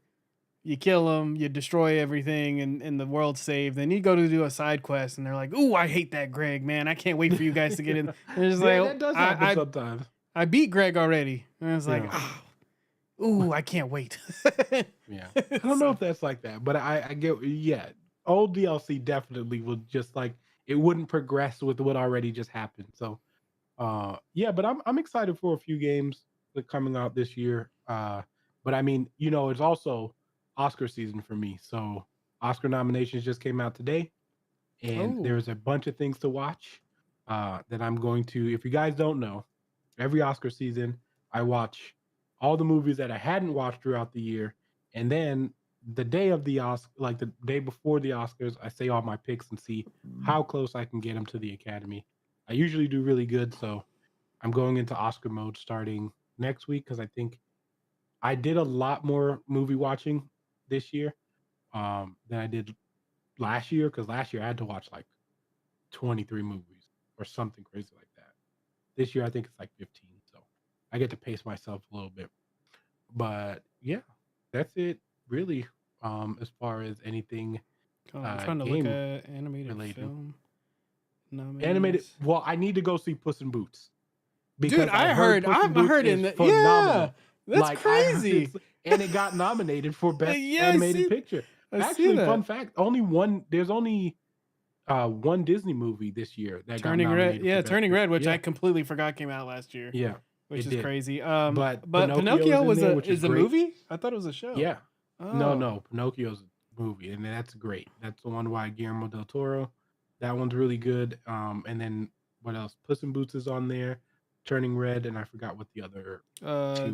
you kill him, you destroy everything, and the world's saved. Then you go to do a side quest, and they're like, "Ooh, I hate that Greg, man! I can't wait for you guys to get in." And it's like, Yeah, oh, that does happen sometimes. I beat Greg already, and it's like, Yeah. oh, ooh, I can't wait. Yeah. I don't know if that's like that, but I get, yeah. Old DLC definitely would just like it wouldn't progress with what already just happened. So yeah, but I'm excited for a few games that coming out this year. But I mean, it's also Oscar season for me. So Oscar nominations just came out today and Oh, there's a bunch of things to watch that I'm going to. If you guys don't know, every Oscar season I watch all the movies that I hadn't watched throughout the year, and then the day of the Oscar, like the day before the Oscars, I say all my picks and see how close I can get them to the Academy. I usually do really good, so I'm going into Oscar mode starting next week because I think I did a lot more movie watching this year than I did last year because last year I had to watch like 23 movies or something crazy like that. This year I think it's like 15. So I get to pace myself a little bit. But yeah, that's it really as far as anything I'm trying to look game at animated related. film Animated, nominees. well, I need to go see Puss in Boots Dude, because I heard Puss in I Boots heard in is the yeah, phenomenal. that's Like I heard crazy. and it got nominated for best Yeah, animated picture. I see Actually, fun that. fact, there's only one Disney movie this year that got Turning Red, nominated for yeah, best Turning picture. Red, which I Yeah. completely forgot came out last year, Yeah. which It is did. crazy. But But Pinocchio is Pinocchio in was there, which is a great. movie. I thought it was a show. Yeah. No, Oh, no, Pinocchio's a movie, and that's great. That's the one by Guillermo del Toro. That one's really good. And then what else? Puss in Boots is on there. Turning Red, and I forgot what the other two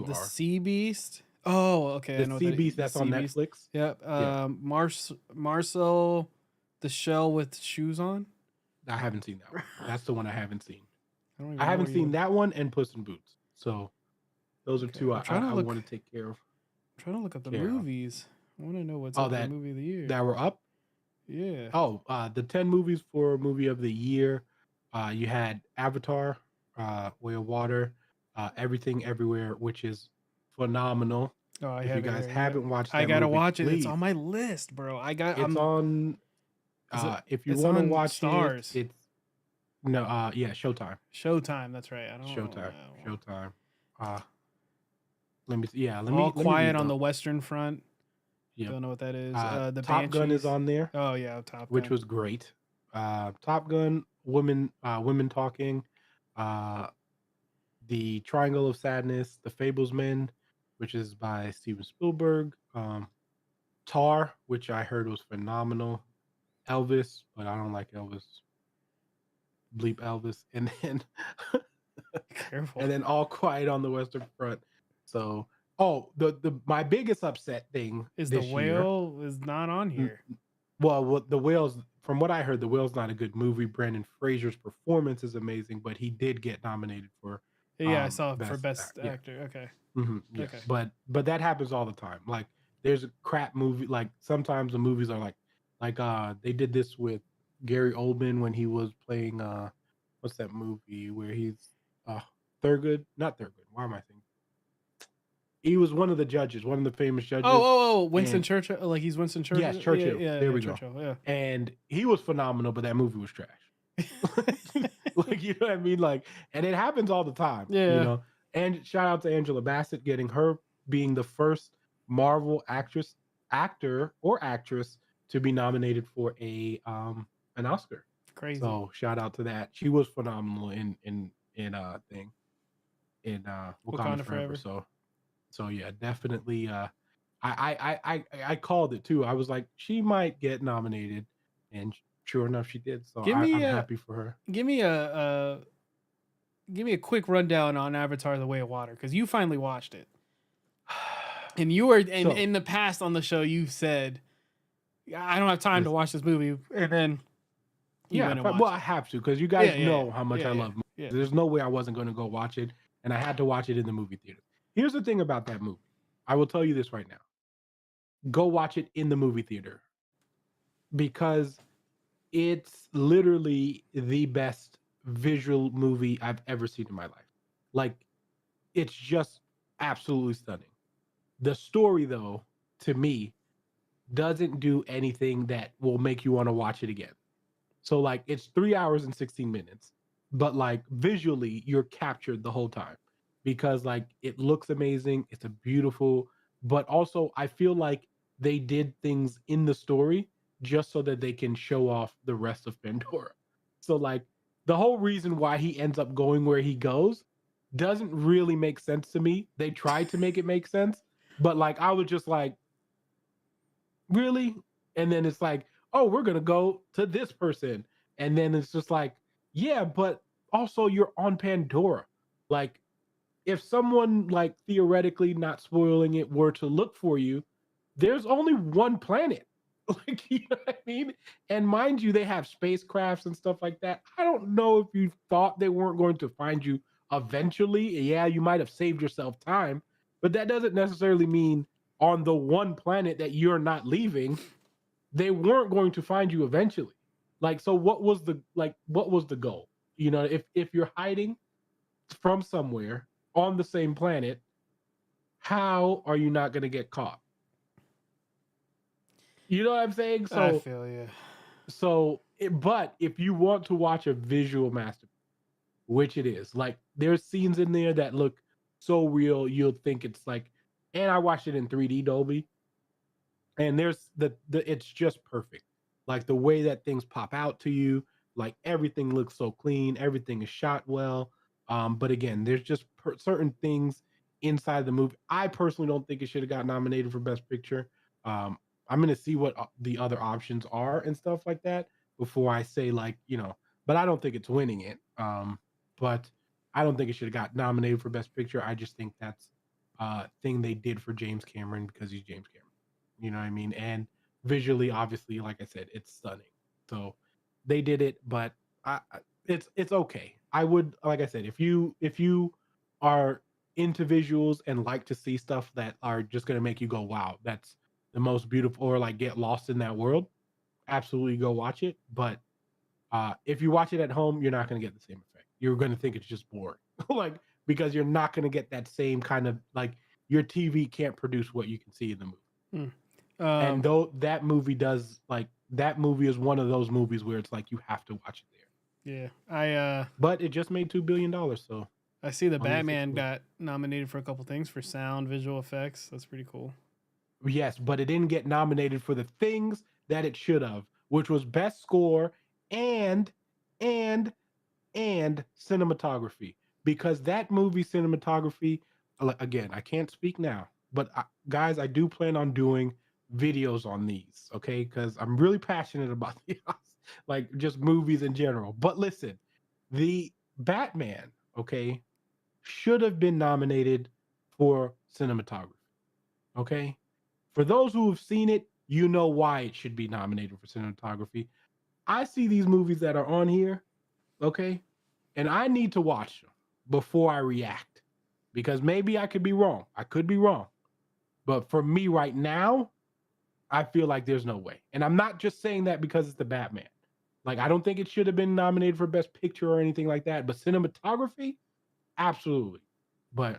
the are. Sea Beast. Oh, okay, I The know Sea that Beast the that's on Sea Beast. Netflix. Yep. Yeah, Marcel, the shell with shoes on. I haven't seen that one. That's the one I haven't seen. I don't I even know haven't where you seen would. that one and Puss in Boots. So those are Okay, two I'm trying to I look. want to take care of. Trying to look up the Care of. movies. I want to know what's Oh, up for movie of the year. that were up. Yeah. Oh, the 10 movies for movie of the year. You had Avatar, Way of Water, Everything Everywhere, which is phenomenal. Oh, I If you have it guys here. Yep. haven't watched I that gotta movie, watch it. It's please. on my list, bro. It's on. Is it? If you It's want to on watch it, Stars. it's No, yeah, Showtime. Showtime. That's right. I don't know. Showtime. Showtime. Uh, let me see. Yeah, All let me Quiet read on the. the Western Front. Yep. Don't know what that is. The Top Gun is Banshees. on there, Oh yeah, Top which Gun. was great. Top Gun, women talking, uh, the Triangle of Sadness, The Fablesman, which is by Steven Spielberg. Tar, which I heard was phenomenal. Elvis, but I don't like Elvis. Bleep Elvis, and then Careful. and then All Quiet on the Western Front. So, oh, the my biggest upset thing Is the this year. whale is not on here? Well, what the whales, from what I heard, the whale's not a good movie. Brandon Fraser's performance is amazing, but he did get nominated for Yeah, I saw for best best yeah. actor. Okay. Yeah, Okay. but that happens all the time. Like there's a crap movie. Like sometimes the movies are like they did this with Gary Oldman when he was playing what's that movie where he's uh Thurgood, not Thurgood. Why am I thinking? He was one of the judges, one of the famous judges, Winston and Churchill. Like he's Winston yes, Churchill. Yeah, Churchill. yeah, There yeah. we go. Churchill. Yeah. And he was phenomenal, but that movie was trash. Like you know what I mean? Like, and it happens all the time, you Yeah. know. And shout out to Angela Bassett getting her being the first Marvel actor or actress to be nominated for a an Oscar. Crazy. So shout out to that. She was phenomenal in thing in Wakanda Wakanda Forever. Forever. So yeah, definitely I called it too. I was like, she might get nominated, and sure enough, she did. So Give me I'm a happy for her. give me a quick rundown on Avatar: The Way of Water because you finally watched it, and you were and So in the past on the show you've said I don't have time to this, watch this movie, and then you yeah, went and well, watched I it. have to because you Yeah, guys yeah, know how much yeah, I yeah, love movies. yeah. There's no way I wasn't going to go watch it, and I had to watch it in the movie theater. Here's the thing about that movie. I will tell you this right now. Go watch it in the movie theater because it's literally the best visual movie I've ever seen in my life. Like it's just absolutely stunning. The story though, to me, doesn't do anything that will make you want to watch it again. So like it's 3 hours and 16 minutes, but like visually you're captured the whole time because like it looks amazing. It's a beautiful, but also I feel like they did things in the story just so that they can show off the rest of Pandora. So like the whole reason why he ends up going where he goes doesn't really make sense to me. They tried to make it make sense, but like I was just like, really? And then it's like, oh, we're gonna go to this person. And then it's just like, yeah, but also you're on Pandora. Like, if someone like theoretically not spoiling it were to look for you, there's only one planet. Like, you know what I mean? And mind you, they have spacecrafts and stuff like that. I don't know if you thought they weren't going to find you eventually. Yeah, you might have saved yourself time, but that doesn't necessarily mean on the one planet that you're not leaving, they weren't going to find you eventually. Like, so what was the goal? You know, if you're hiding from somewhere on the same planet, how are you not going to get caught? You know what I'm saying? I feel you. But if you want to watch a visual masterpiece, which it is, like there's scenes in there that look so real, you'll think it's like, and I watched it in 3D Dolby, and there's the it's just perfect. Like the way that things pop out to you, like everything looks so clean, everything is shot well. But again, there's just certain things inside the movie. I personally don't think it should have got nominated for Best Picture. Um, I'm gonna see what the other options are and stuff like that before I say like but I don't think it's winning it. But I don't think it should have got nominated for Best Picture. I just think that's thing they did for James Cameron because he's James Cameron. You know what I mean? And visually, obviously, like I said, it's stunning. So they did it, but it's okay. I would, like I said, if you are into visuals and like to see stuff that are just gonna make you go, wow, that's the most beautiful, or like get lost in that world, absolutely go watch it. But if you watch it at home, you're not gonna get the same effect. You're gonna think it's just boring, like because you're not gonna get that same kind of like your TV can't produce what you can see in the movie. And though that movie does like that movie is one of those movies where it's like you have to watch it there. Yeah. But it just made $2 billion, so I see the only a Batman sequel. got nominated for a couple things for sound, visual effects. That's pretty cool. Yes, but it didn't get nominated for the things that it should have, which was best score and and and cinematography. Because that movie cinematography, again, I can't speak now, but guys, I do plan on doing videos on these, okay? Because I'm really passionate about these, like just movies in general. But listen, the Batman, okay, should have been nominated for cinematography, okay? For those who have seen it, you know why it should be nominated for cinematography. I see these movies that are on here, okay, and I need to watch them before I react because maybe I could be wrong. I could be wrong. But for me right now, I feel like there's no way. And I'm not just saying that because it's the Batman. Like, I don't think it should have been nominated for Best Picture or anything like that. But cinematography, absolutely. But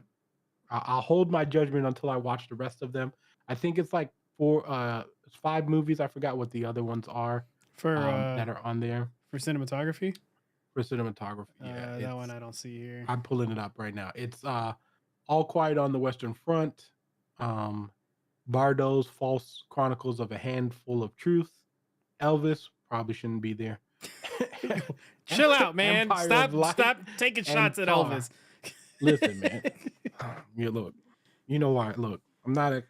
I'll hold my judgment until I watch the rest of them. I think it's like it's 5 movies. I forgot what the other ones are For that are on there for cinematography, for cinematography. Yeah, that one it's I don't see here. I'm pulling it up right now. It's All Quiet on the Western Front, um, Bardot's False Chronicles of a Handful of Truth, Elvis probably shouldn't be there. Chill out, man. Empire of Light Stop taking and shots at Tar. Elvis. Listen, man. You look. You know why? Look, I'm not a.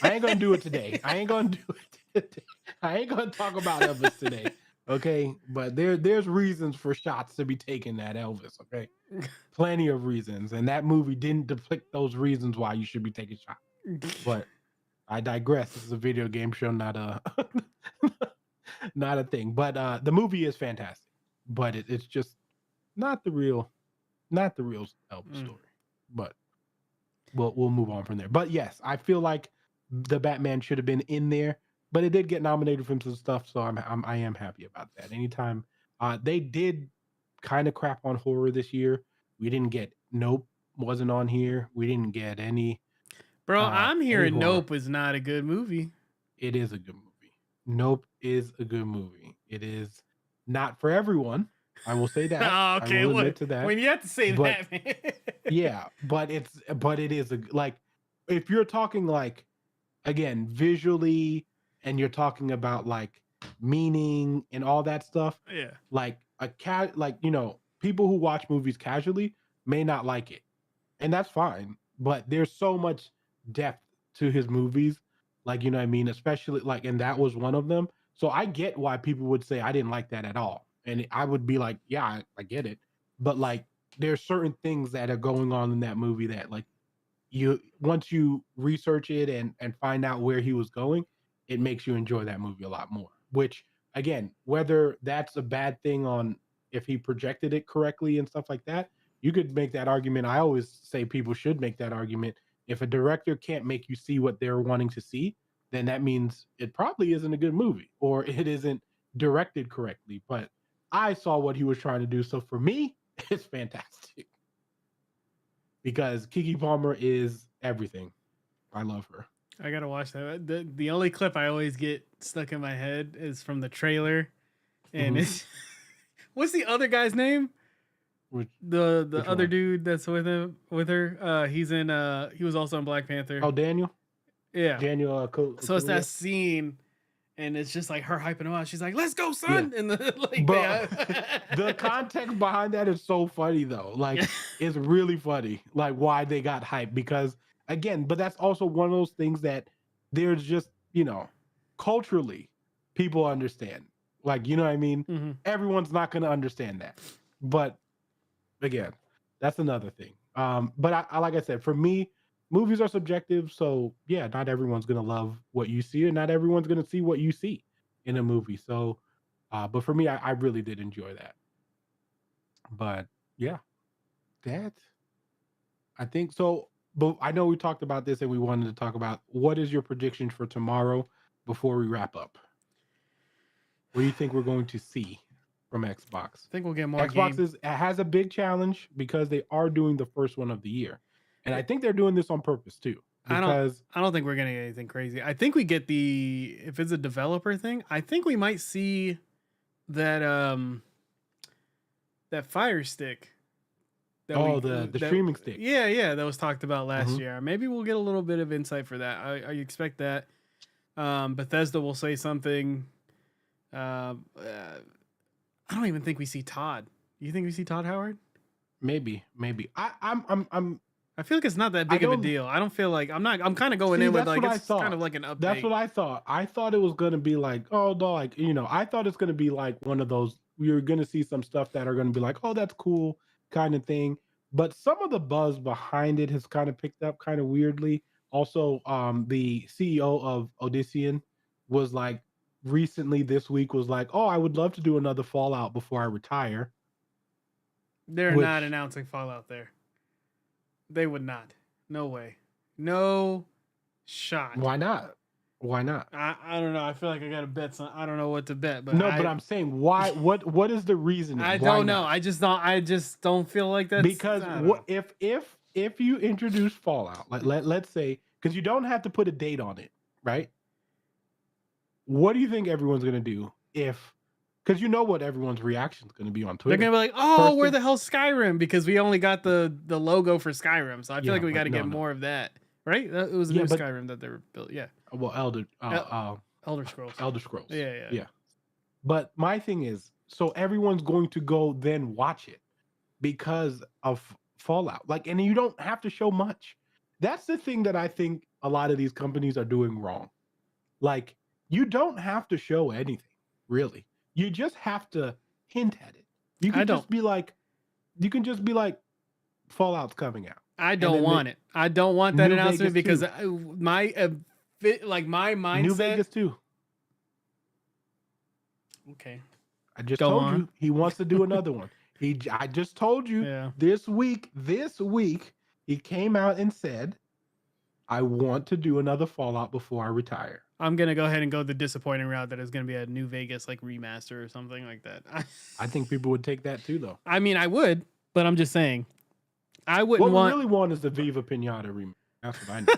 I ain't gonna do it today. I ain't gonna do it today. I ain't gonna talk about Elvis today. Okay, but there's reasons for shots to be taken at Elvis. Okay, plenty of reasons, and that movie didn't depict those reasons why you should be taking shots. But I digress. This is a video game show, not a not a thing. But the movie is fantastic, but it's just not the real, not the real Elvis Mm. story. But we'll move on from there. But yes, I feel like the Batman should have been in there, but it did get nominated for some stuff, so I am happy about that. Anytime they did kind of crap on horror this year, we didn't get Nope wasn't on here. We didn't get Bro, I'm any hearing horror. Nope is not a good movie. It is a good movie. Nope is a good movie. It is not for everyone. I will say that. Oh, I okay, will what admit to that. when you have to say But that, man. yeah, but it is a like if you're talking like again visually and you're talking about like meaning and all that stuff, Yeah. like like people who watch movies casually may not like it, and that's fine. But there's so much depth to his movies, like you know what I mean, especially like, and that was one of them. So I get why people would say I didn't like that at all, and I would be like, yeah, I get it, but like there's certain things that are going on in that movie that like you once you research it and find out where he was going, it makes you enjoy that movie a lot more. Which again, whether that's a bad thing on if he projected it correctly and stuff like that, you could make that argument. I always say people should make that argument. If a director can't make you see what they're wanting to see, then that means it probably isn't a good movie or it isn't directed correctly. But I saw what he was trying to do. So for me, it's fantastic because Kiki Palmer is everything. I love her. I gotta watch that. The only clip I always get stuck in my head is from the trailer, and Mhm. it's what's the other guy's name? Which The which other one? dude that's with her. He's in. He was also in Black Panther. Oh, Daniel. Yeah. Daniel So it's that Kaluuya. scene, and it's just like her hyping him out. She's like, "Let's go, Yeah, son!" And the like but they. the context behind that is so funny though. Like, Yeah. it's really funny. Like why they got hyped because again, but that's also one of those things that there's just culturally people understand. Like you know what I mean. Hmm. Everyone's not going to understand that, but again, that's another thing. But I like I said, for me, movies are subjective. So yeah, not everyone's gonna love what you see, and not everyone's gonna see what you see in a movie. So, but for me, I really did enjoy that. But yeah, that I think so. But I know we talked about this, and we wanted to talk about what is your prediction for tomorrow before we wrap up. What do you think we're going to see from Xbox? I think we'll get more Xbox game. has a big challenge because they are doing the first one of the year. And I think they're doing this on purpose too. I don't. Because I don't think we're getting anything crazy. I think we get if it's a developer thing. I think we might see that. that Fire Stick that Oh, the streaming stick. yeah, that was talked about last Hmm. year. Maybe we'll get a little bit of insight for that. I expect that. Bethesda will say something. I don't even think we see Todd. You think we see Todd Howard? Maybe. I'm. I feel like it's not that I big of a don't deal. I don't feel like I'm kind of going see. in with That's like what I it's kind of thought. like an That's update. what I thought. I thought it was gonna be like, oh no, like I thought it's gonna be like one of those. You're gonna see some stuff that are gonna be like, oh, that's cool, kind of thing. But some of the buzz behind it has kind of picked up kind of weirdly. Also, the CEO of Odyssean was like recently this week was like, oh, I would love to do another Fallout before I retire. They're not Which announcing Fallout there. They would not. No way. No shot. why not? Why not? I don't know. I feel like I got to bet some. I don't know what to bet, but No, but I'm saying why? What is the reasoning? I Why don't know. not? I just don't feel like that's Because I don't what know. if you introduce Fallout, like let's say, because you don't have to put a date on it, right? What do you think everyone's gonna do if? Because you know what everyone's reaction is gonna be on They're Twitter. gonna be like, "Oh, First where thing, the hell's Skyrim?" Because we only got the logo for Skyrim, so I feel yeah, like we got but to get no, more of that, right? It was a yeah, new but Skyrim that they were built. Yeah, well, El- Elder Scrolls. Elder Scrolls, Yeah, yeah. yeah. But my thing is, so everyone's going to go then watch it because of Fallout. Like, and you don't have to show much. That's the thing that I think a lot of these companies are doing wrong. Like, you don't have to show anything, really. You just have to hint at it. You I could don't. just be like, you can just be like, Fallout's coming out. I And don't then want it. I don't want that New announcement Vegas because too. my New mindset. Vegas too. Okay, I just go told on. you he wants to do another one. I just told you Yeah, this week, he came out and said, I want to do another Fallout before I retire. I'm gonna go ahead and go the disappointing route that is gonna be a New Vegas like remaster or something like that. I think people would take that too, though. I mean, I would, but I'm just saying, I wouldn't What we want. really want is the Viva Pinata remake. That's what I need.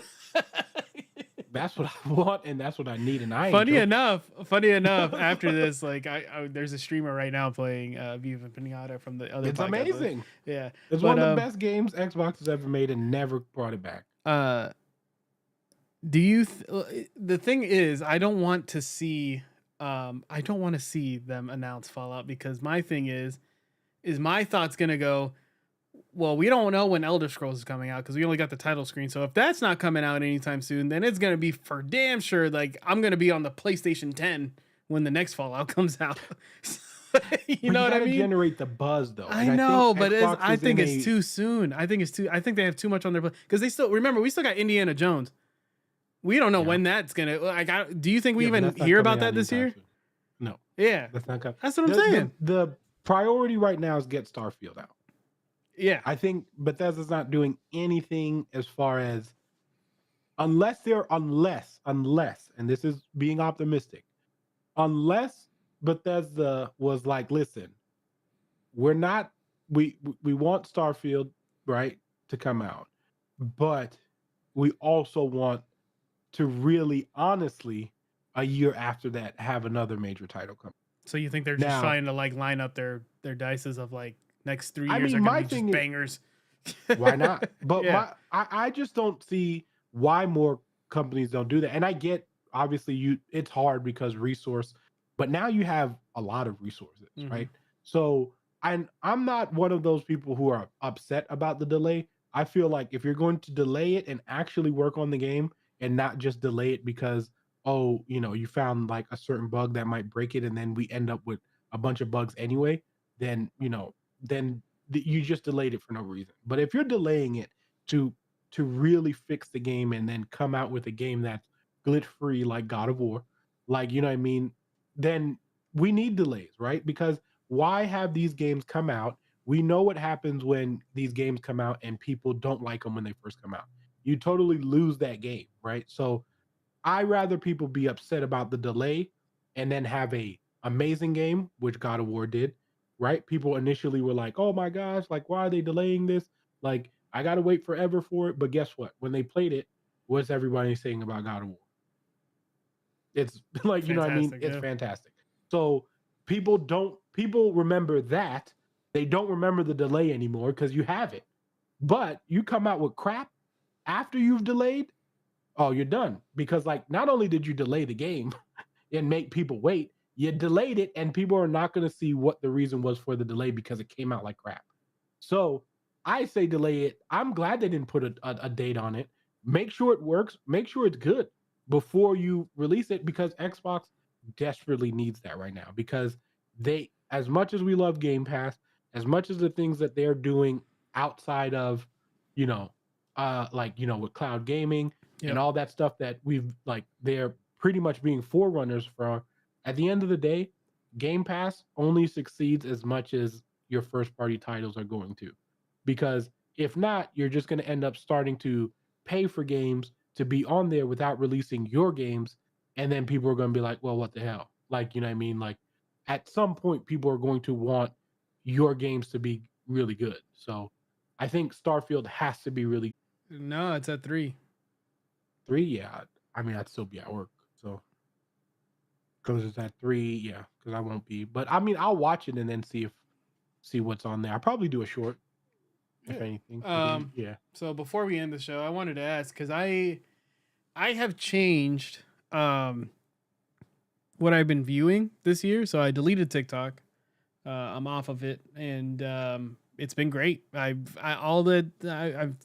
That's what I want, and that's what I need. And I ain't funny joking. enough, after this, like there's a streamer right now playing Viva Pinata from the other It's podcast. amazing. Yeah, It's but one of the best games Xbox has ever made and never brought it back. do you? The thing is, I don't want to see. I don't want to see them announce Fallout because my thing is my thoughts gonna go? Well, we don't know when Elder Scrolls is coming out because we only got the title screen. So if that's not coming out anytime soon, then it's gonna be for damn sure. Like I'm gonna be on the PlayStation 10 when the next Fallout comes out. you know what I mean? Generate the buzz though. I know, but I think it's too soon. I think they have too much on their plate because they still remember we still got Indiana Jones. We don't know when that's gonna. Like, do you think we even hear about that this year? Soon. No. Yeah, that's not coming. That's what I'm saying. The priority right now is get Starfield out. Yeah, I think Bethesda's not doing anything as far as unless, and this is being optimistic, unless Bethesda was like, listen, we want Starfield, right, to come out, but we also want to really honestly a year after that have another major title come. So you think they're just trying to like line up their dices of like next 3 years are gonna be just bangers? Why not? But yeah. I just don't see why more companies don't do that. And I get obviously it's hard because resource, but now you have a lot of resources, right? So I'm not one of those people who are upset about the delay. I feel like if you're going to delay it and actually work on the game and not just delay it because you found like a certain bug that might break it and then we end up with a bunch of bugs anyway, then you just delayed it for no reason. But if you're delaying it to really fix the game and then come out with a game that's glitch free like God of War, like, you know what I mean, then we need delays, right? Because why have these games come out? We know what happens when these games come out and people don't like them when they first come out. You totally lose that game, right? So I rather people be upset about the delay and then have a amazing game, which God of War did, right? People initially were like, "Oh my gosh, like why are they delaying this? Like I got to wait forever for it." But guess what? When they played it, what's everybody saying about God of War? It's like, you know what I mean? It's fantastic. So people remember that They don't remember the delay anymore because you have it. But you come out with crap after you've delayed, oh, you're done. Because like not only did you delay the game and make people wait, you delayed it and people are not going to see what the reason was for the delay because it came out like crap. So I say delay it. I'm glad they didn't put a date on it. Make sure it works. Make sure it's good before you release it because Xbox desperately needs that right now because they, as much as we love Game Pass, as much as the things that they're doing outside of, you know, like, with cloud gaming and Yep. all that stuff that we've like, they're pretty much being forerunners for. At the end of the day, Game Pass only succeeds as much as your first party titles are going to. Because if not, you're just going to end up starting to pay for games to be on there without releasing your games. And then people are going to be like, well, what the hell? Like, you know what I mean? Like, at some point, people are going to want your games to be really good. So I think Starfield has to be really No, it's at 3. 3. Yeah. I mean, I'd still be at work. So, because it's at 3. Yeah. Because I won't be. But I mean, I'll watch it and then see what's on there. I'll probably do a short if Yeah. anything. Yeah. So before we end the show, I wanted to ask because I have changed what I've been viewing this year. So I deleted TikTok. I'm off of it, and it's been great. I've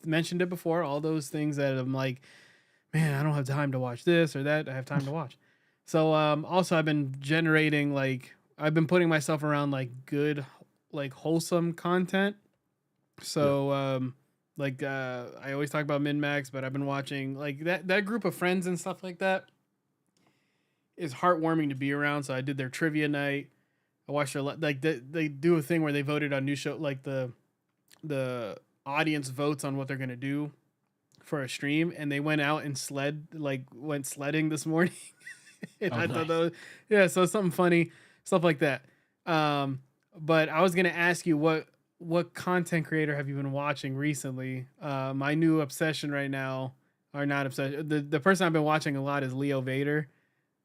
mentioned it before. All those things that I'm like, man, I don't have time to watch this or that. I have time to watch. So also I've been generating like I've been putting myself around like good, like wholesome content. Yeah. So I always talk about Min Max, but I've been watching like that group of friends and stuff like that is heartwarming to be around. So I did their trivia night. I watched their like they do a thing where they voted on new show like the audience votes on what they're gonna do for a stream, and they went out and went sledding this morning. And Oh, I thought nice. that was, yeah, so something funny, stuff like that. But I was gonna ask you what content creator have you been watching recently? My new obsession right now, or not obsession, the person I've been watching a lot is Leo Vader.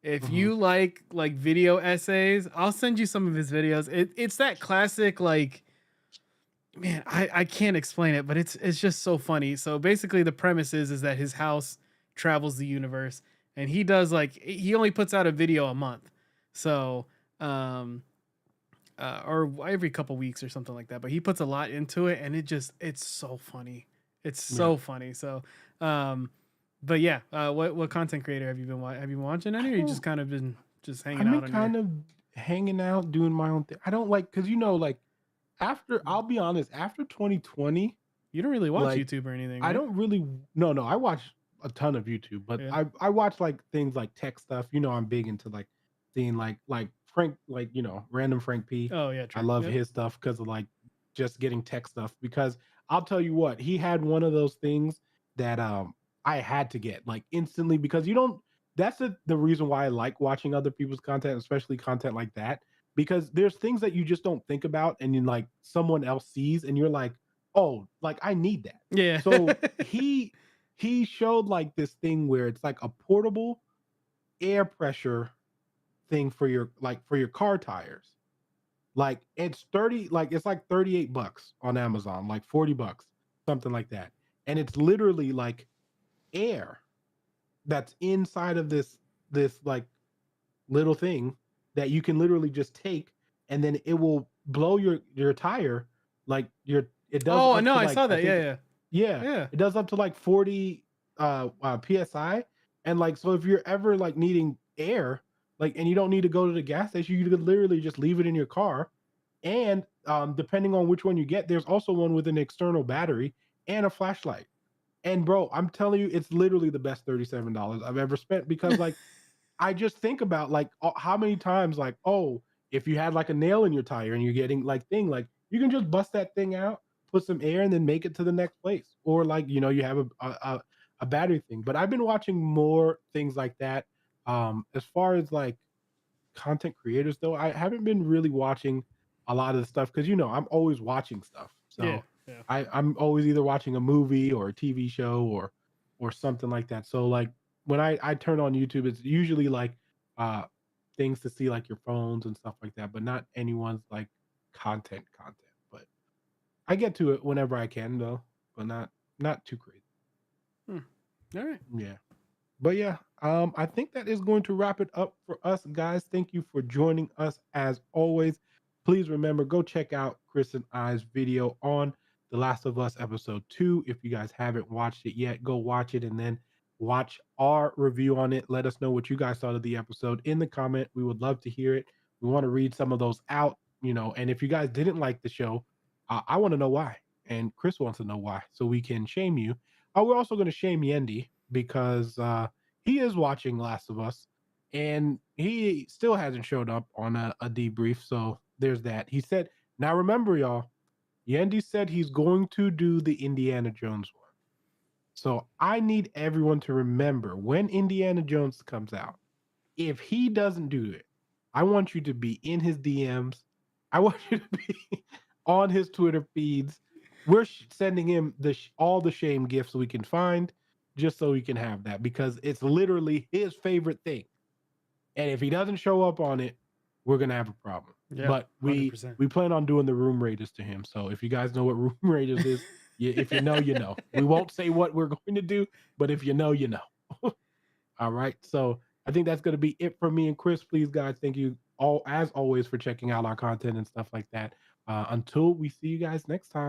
If Mhm. you like video essays, I'll send you some of his videos. It's that classic like, man, I can't explain it, but it's just so funny. So basically the premise is that his house travels the universe, and he does like he only puts out a video a month. So um or every couple weeks or something like that, but he puts a lot into it, and it's so funny. It's Yeah. so funny. So but yeah, what content creator have you been watching any, I or you just don't. kind of been just hanging I've been out on your. kind of hanging out, doing my own thing. I don't like because like after I'll be honest, after 2020, You don't really watch like YouTube or anything, I right? don't really no, I watch a ton of YouTube, but Yeah. I watch like things like tech stuff. I'm big into like seeing like Frank, like random Frank P. Oh yeah, I true. love Yep. his stuff because of like just getting tech stuff. Because I'll tell you what, he had one of those things that I had to get like instantly because you don't. That's the reason why I like watching other people's content, especially content like that, because there's things that you just don't think about, and then like someone else sees, and you're like, oh, like I need that. Yeah. So he showed like this thing where it's like a portable air pressure thing for your car tires. Like it's 30, like it's like $38 on Amazon, like $40, something like that. And it's literally like air that's inside of this like little thing that you can literally just take, and then it will blow your tire, like it does Oh up no, to I like saw I that. think, Yeah, yeah, yeah, it does up to like 40 psi. And like, so if you're ever like needing air, like, and you don't need to go to the gas station, you could literally just leave it in your car. And depending on which one you get, there's also one with an external battery and a flashlight. And bro, I'm telling you, it's literally the best $37 I've ever spent because yeah. like I just think about like how many times like, oh, if you had like a nail in your tire and you're getting like thing, like you can just bust that thing out, put some air, and then make it to the next place. Or like, you have a battery thing. But I've been watching more things like that. As far as like content creators though, I haven't been really watching a lot of the stuff because I'm always watching stuff. Yeah, So yeah. I'm always either watching a movie or a TV show or something like that. So like when I turn on YouTube, it's usually like uh things to see like your phones and stuff like that, but not anyone's like content. I get to it whenever I can though, but not too crazy. Hmm. All right. Yeah. But yeah, I think that is going to wrap it up for us, guys. Thank you for joining us as always. Please remember, go check out Chris and I's video on The Last of Us episode 2. If you guys haven't watched it yet, go watch it and then watch our review on it. Let us know what you guys thought of the episode in the comment. We would love to hear it. We want to read some of those out, and if you guys didn't like the show, I want to know why. And Chris wants to know why, so we can shame you. We're also going to shame Yendi because he is watching Last of Us and he still hasn't showed up on a debrief. So there's that. He said, now remember, y'all, Yendi said he's going to do the Indiana Jones one. So I need everyone to remember when Indiana Jones comes out, if he doesn't do it, I want you to be in his DMs. I want you to be on his Twitter feeds. We're sending him all the shame gifts we can find just so he can have that because it's literally his favorite thing. And if he doesn't show up on it, we're gonna have a problem. Yeah. But 100%. we plan on doing the Room Raiders to him. So if you guys know what Room Raiders is, if you know, you know. We won't say what we're going to do, but if you know, you know. All right. So I think that's going to be it for me and Chris. Please, guys, thank you all as always for checking out our content and stuff like that. Until we see you guys next time.